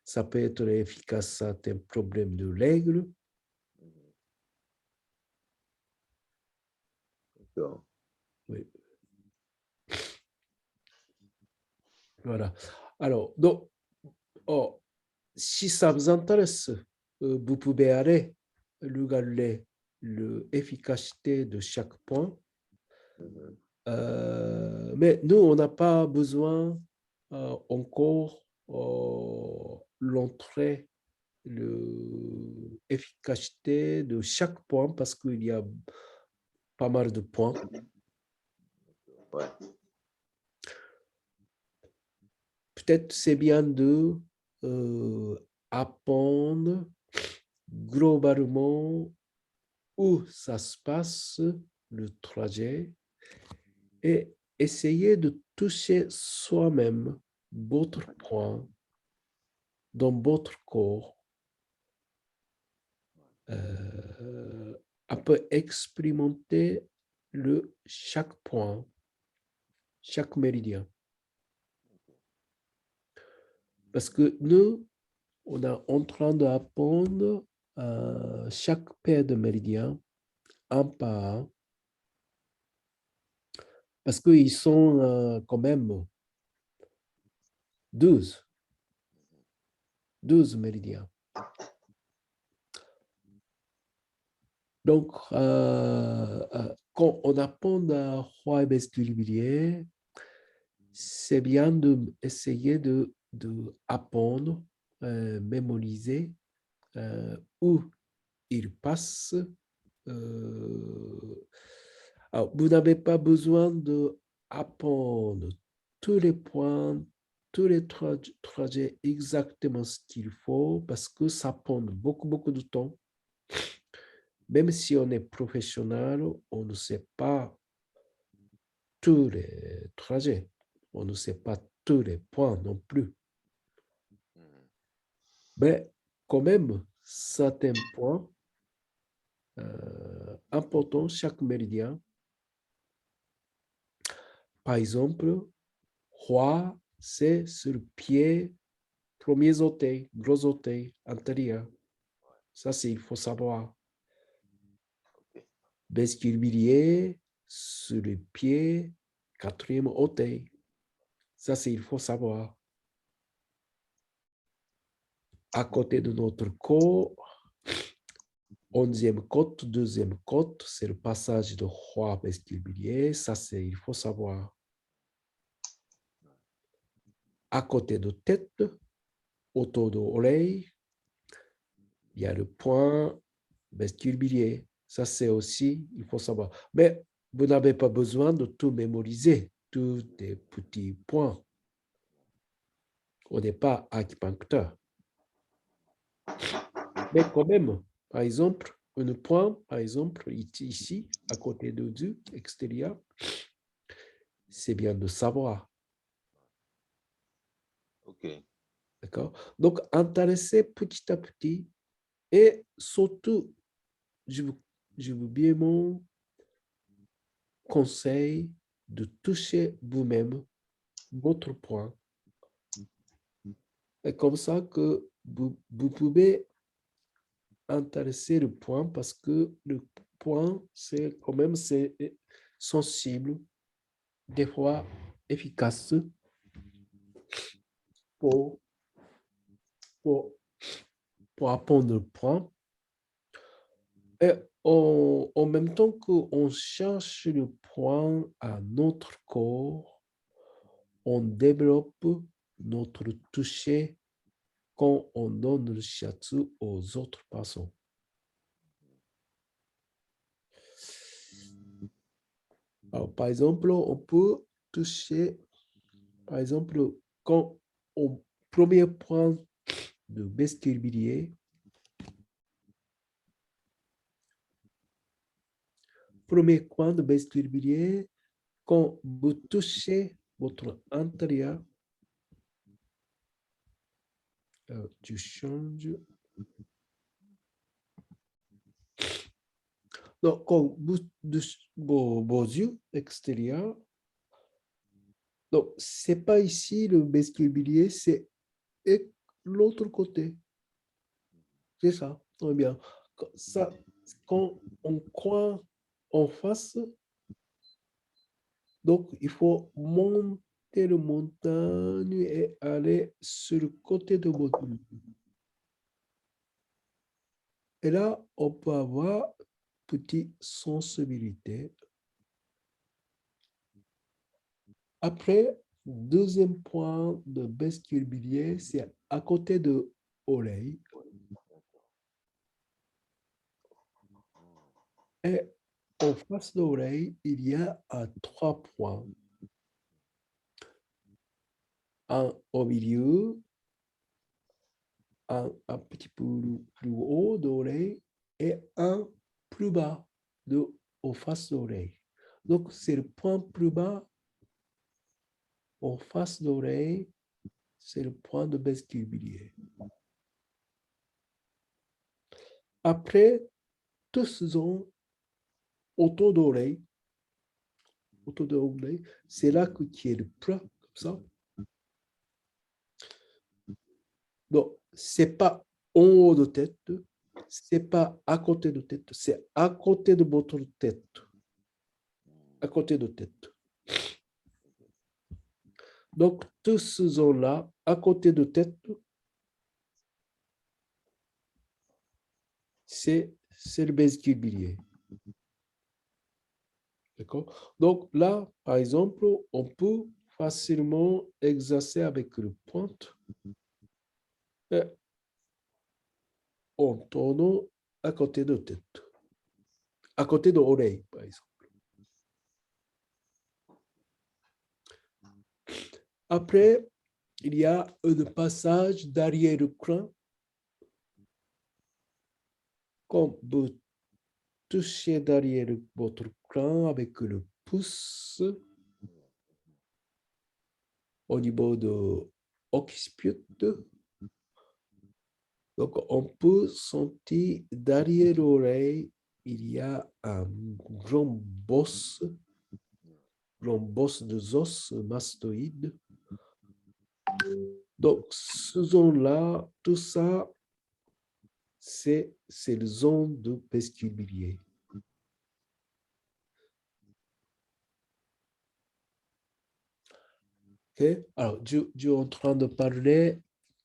ça peut être efficace à certains problèmes de lègre. D'accord. Oui. Voilà. Alors, donc, oh, si ça vous intéresse, vous pouvez aller regarder l'efficacité de chaque point. Mais nous, on n'a pas besoin encore l'entrée, l'efficacité de chaque point parce qu'il y a pas mal de points. Ouais. Peut-être c'est bien de apprendre globalement où ça se passe, le trajet, et essayer de toucher soi-même votre point dans votre corps, un peu expérimenter chaque point, chaque méridien. Parce que nous, on est en train d'apprendre chaque paire de méridiens un par un, parce qu'ils sont quand même 12 méridiens. Donc, quand on apprend à Hua Besculibilier, c'est bien d'essayer de apprendre, mémoriser où il passe. Alors, vous n'avez pas besoin d'apprendre tous les points, tous les trajets exactement ce qu'il faut parce que ça prend beaucoup de temps. Même si on est professionnel, on ne sait pas tous les trajets. On ne sait pas tous les points non plus. Mais quand même, certains points importants, chaque méridien. Par exemple, Hua, c'est sur le pied, premier orteil, gros orteil antérieur. Ça, il faut savoir. Besculier, sur le pied, quatrième orteil. Ça, il faut savoir. À côté de notre corps, 11e côte, 2e côte, c'est le passage de Hua Besculier. Ça, il faut savoir. À côté de tête, autour de l'oreille, il y a le point vestibulier. Ça, c'est aussi, il faut savoir. Mais vous n'avez pas besoin de tout mémoriser, tous des petits points. On n'est pas acupuncteur. Mais quand même, par exemple, un point, par exemple, ici, à côté de du extérieur, c'est bien de savoir. OK. D'accord? Donc, intéresser petit à petit et surtout, je vous bien mon conseil de toucher vous-même votre point. Et comme ça que vous pouvez intéresser le point parce que le point, c'est quand même c'est sensible, des fois efficace pour, pour, pour apprendre le point. Et en même temps qu'on cherche le point à notre corps, on développe notre toucher quand on donne le shiatsu aux autres personnes. Alors, par exemple, on peut toucher, par exemple, quand au premier point de vestibulier, premier coin de vestibulier, quand vous touchez votre intérieur, tu changes. Donc, quand vous touchez vos yeux extérieurs, donc, ce n'est pas ici le vestibulier, c'est l'autre côté. C'est ça, très bien. Ça, quand on croit en face, donc il faut monter la montagne et aller sur le côté de votre yeux. Et là, on peut avoir petite sensibilité. Après, deuxième point de vestibulier, c'est à côté de l'oreille. Et en face de l'oreille, il y a 3 points. Un au milieu, un petit peu plus haut de l'oreille et un plus bas en face de l'oreille. Donc, c'est le point plus bas en face de l'oreille, c'est le point de vestibulier. Après, tous ont autour de l'oreille, c'est là que tu es le plat, comme ça. Donc, ce n'est pas en haut de tête, ce n'est pas à côté de tête, c'est à côté de votre tête. À côté de tête. Donc, tous ces zones-là, à côté de tête, c'est le vestibulier. D'accord? Donc, là, par exemple, on peut facilement exercer avec le pointe et en tournant à côté de tête. À côté de l'oreille, par exemple. Après, il y a un passage derrière le crâne. Quand vous touchez derrière votre crâne avec le pouce au niveau de occiput. Donc, on peut sentir derrière l'oreille, il y a un grand bosse de os mastoïdes. Donc, ce zone-là, tout ça, c'est le zone de vestibulier. Okay? Alors, je suis en train de parler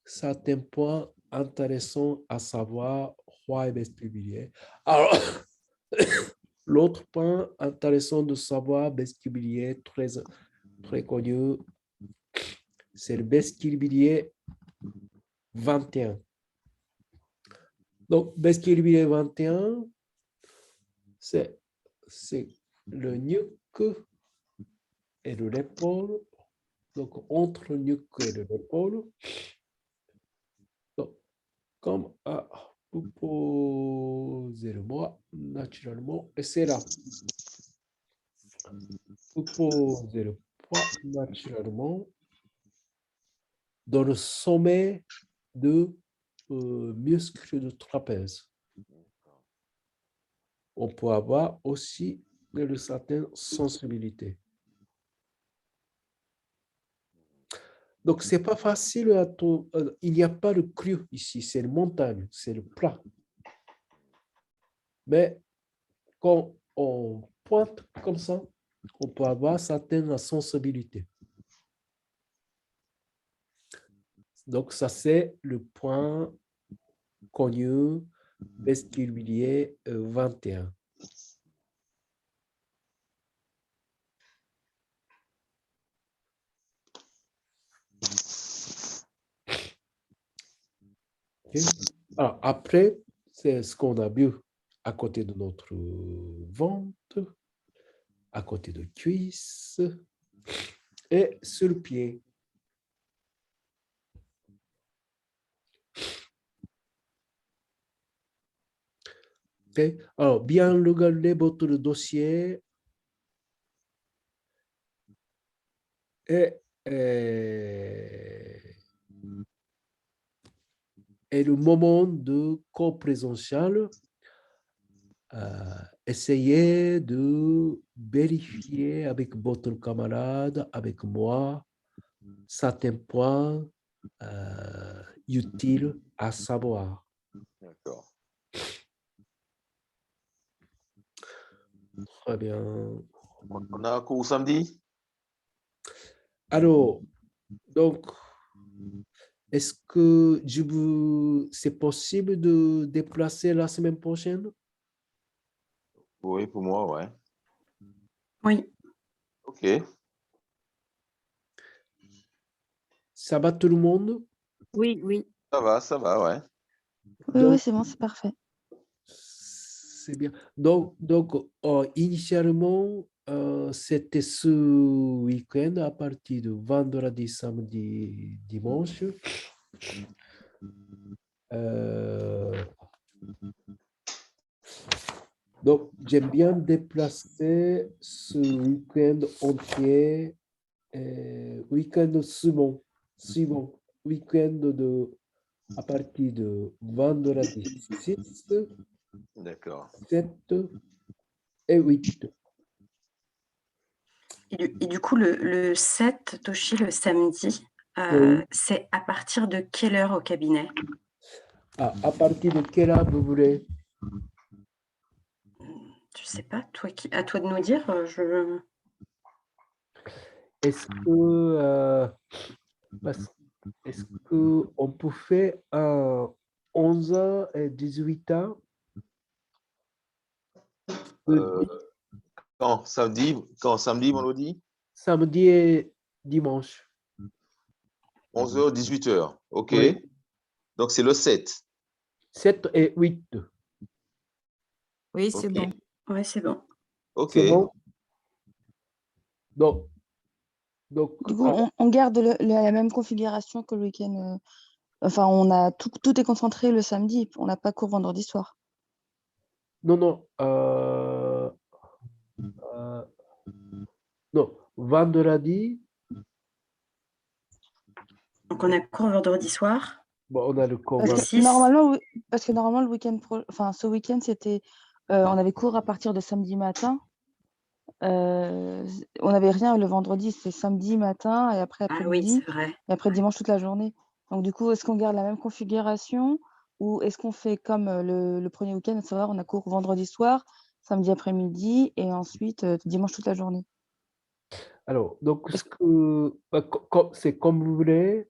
certains points intéressants à savoir roi et vestibulier. Alors, l'autre point intéressant de savoir vestibulier très connu, c'est le vestibulier 21. Donc, vestibulier 21, c'est le nuque et l'épaule. Donc, entre le nuque et l'épaule. Donc, comme vous posez le bras naturellement, et c'est là. Vous posez le poids naturellement dans le sommet de muscle de trapèze. On peut avoir aussi une certaine sensibilité. Donc, ce n'est pas facile. Il n'y a pas de creux ici, c'est une montagne, c'est le plat. Mais quand on pointe comme ça, on peut avoir certaines sensibilités. Donc, ça, c'est le point connu vestibulier 21. Okay. Alors, après, c'est ce qu'on a vu à côté de notre ventre, à côté de cuisse et sur le pied. Ok. Alors, bien regarder votre dossier et, le moment de cours présentiel, essayez de vérifier avec votre camarade, avec moi, certains points utiles à savoir. D'accord. Très bien. On a un cours samedi? Alors, donc, est-ce que c'est possible de déplacer la semaine prochaine? Oui, pour moi, ouais. Oui, OK. Ça va tout le monde? Oui, oui. Ça va, ouais. Oui, Donc, oui, c'est bon, c'est parfait. c'est bien. Donc initialement, c'était ce week-end à partir de vendredi, samedi, dimanche. Donc, j'aime bien déplacer ce week-end entier, week-end suivant, week-end à partir de vendredi 6, D'accord. 7 et 8. et du coup, le 7, Toshi, le samedi, Oui. c'est à partir de quelle heure au cabinet? À partir de quelle heure vous voulez? Je sais pas, à toi de nous dire. Est-ce que on peut faire 11h et 18h? Quand samedi, vendredi? Samedi et dimanche. 11h, 18h. OK. Oui. Donc, c'est le 7. 7 et 8. Oui, c'est OK. bon. Ouais, c'est bon. OK. C'est bon? Donc, Du coup, on garde la même configuration que le week-end. Enfin, on a tout est concentré le samedi. On n'a pas cours vendredi soir. non, non, vendredi, Donc, on a cours vendredi soir. bon, on a le cours Parce Le que vendredi. 6. normalement, le week-end, ce week-end, c'était, on avait cours à partir de samedi matin. On n'avait rien le vendredi, c'est samedi matin et après Ah oui, après-midi c'est vrai. et après dimanche toute la journée. Donc du coup, est-ce qu'on garde la même configuration ou est-ce qu'on fait comme le premier week-end, à savoir on a cours vendredi soir, samedi après-midi et ensuite dimanche toute la journée? Alors, donc, Est-ce c'est comme vous voulez,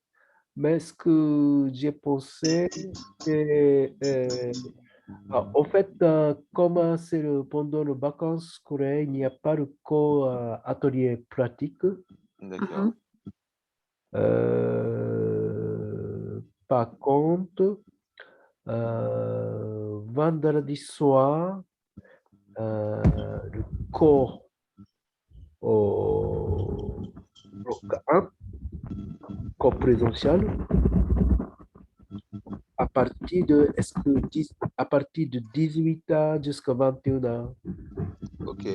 mais ce que j'ai pensé, c'est, en fait, comme c'est pendant les vacances scolaires, il n'y a pas de cours atelier pratique. D'accord. Par contre, vendredi soir, le cours bloc 1, cours présentiel, à partir de 18h jusqu'à 21h. OK.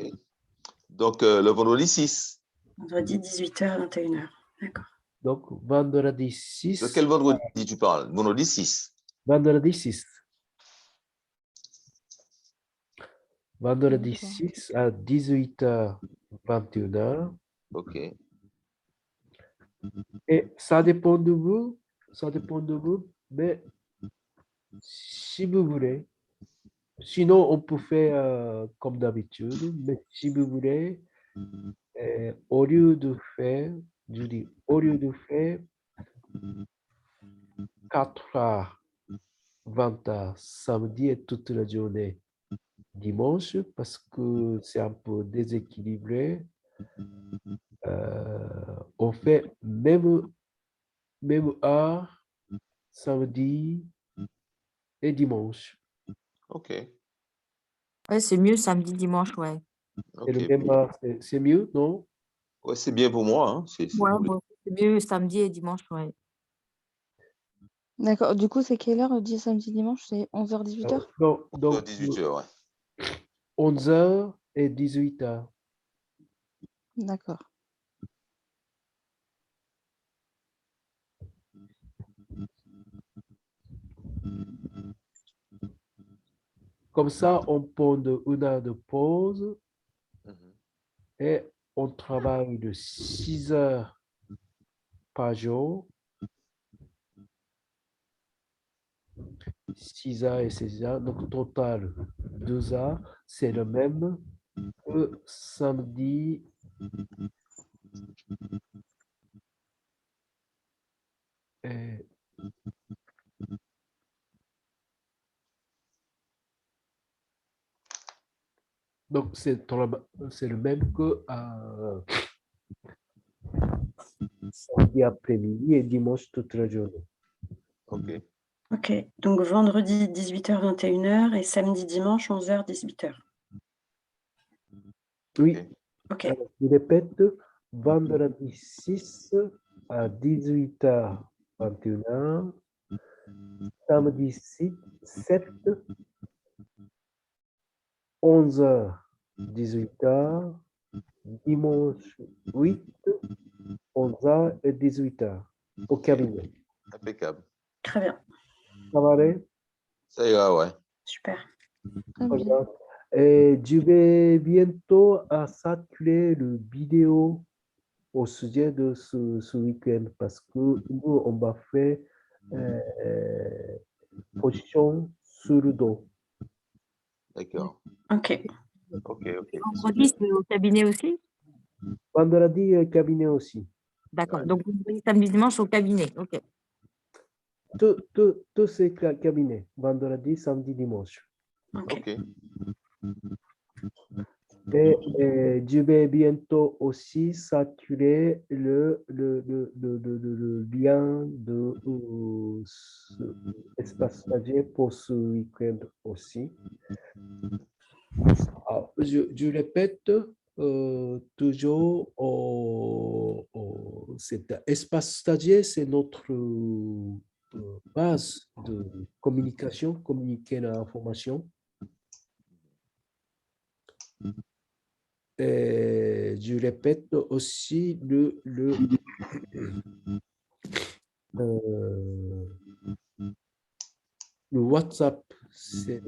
Donc, le vendredi 6. Vendredi 18h, 21h. D'accord. Donc, vendredi 6. De quel vendredi tu parles? Vendredi 6. Vendredi 6. Vendredi D'accord. 6 à 18h, 21h. OK. Et ça dépend de vous, mais si vous voulez, sinon on peut faire comme d'habitude, mais si vous voulez, au lieu de faire, je dis, au lieu de faire 4h, 20h, samedi et toute la journée, dimanche, parce que c'est un peu déséquilibré, on fait même heure, samedi et dimanche. OK. Ouais, c'est mieux samedi, dimanche, ouais. Et le OK. même heure, c'est mieux, non? Ouais, c'est bien pour moi. Hein. Ouais, bon, c'est mieux samedi et dimanche, ouais. D'accord. Du coup, c'est quelle heure samedi dimanche? C'est 11h 18h? Non, donc 18h, ouais. 11h et 18h. D'accord. Comme ça, on prend 1 heure de pause Mhm. et on travaille de 6 heures par jour. 6 heures et 16 heures, donc total 2 heures, c'est le même que samedi et donc c'est le même que samedi après-midi et dimanche toute la journée. OK. Ok, donc vendredi 18h, 21h et samedi, dimanche 11h, 18h. Oui, Ok, alors, je répète, vendredi 6 à 18h, 21h, samedi 7, 11h, 18h, dimanche 8, 11h et 18h au cabinet. Impeccable. très bien, Ça va aller? Ça ira, ouais. super. Très Très bien. bien. Et je vais bientôt circuler le vidéo au sujet de ce week-end parce que nous, on va faire position sur le dos. D'accord. Ok, OK, OK. Vendredi, c'est au cabinet aussi? Vendredi, cabinet aussi. D'accord. Ouais. Donc, vendredi, samedi, dimanche au cabinet. OK. Tous ces cabinets, vendredi, samedi, dimanche. ok, OK. Et je vais bientôt aussi circuler le lien de espace stagiaire pour ce week-end aussi. Alors, je répète toujours, cet espace stagiaire, c'est notre base de communication, communiquer l'information. Et je répète aussi euh, le WhatsApp, c'est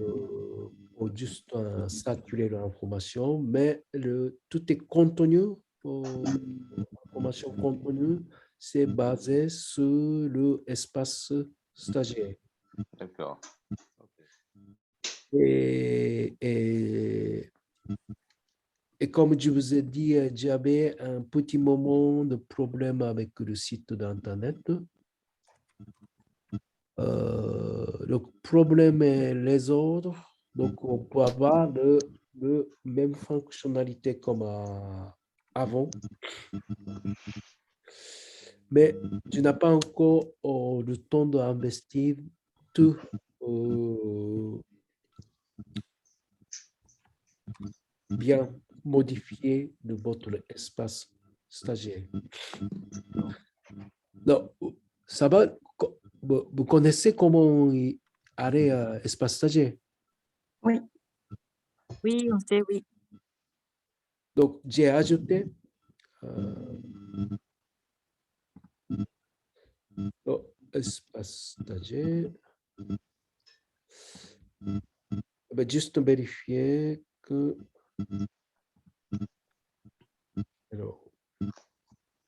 pour juste circuler l'information, mais tout est contenu, information contenue, c'est basé sur l'espace stagiaire. D'accord. Et comme je vous ai dit, j'avais un petit moment de problème avec le site d'Internet. Le problème est les ordres. Donc, on peut avoir le même fonctionnalité comme avant. Mais tu n'as pas encore le temps d'investir tout bien modifier de votre espace stagiaire. Donc, ça va, vous connaissez comment aller à espace stagiaire? oui, Oui, on sait, oui. Donc, j'ai ajouté espace stagiaire. Juste vérifier que. Alors,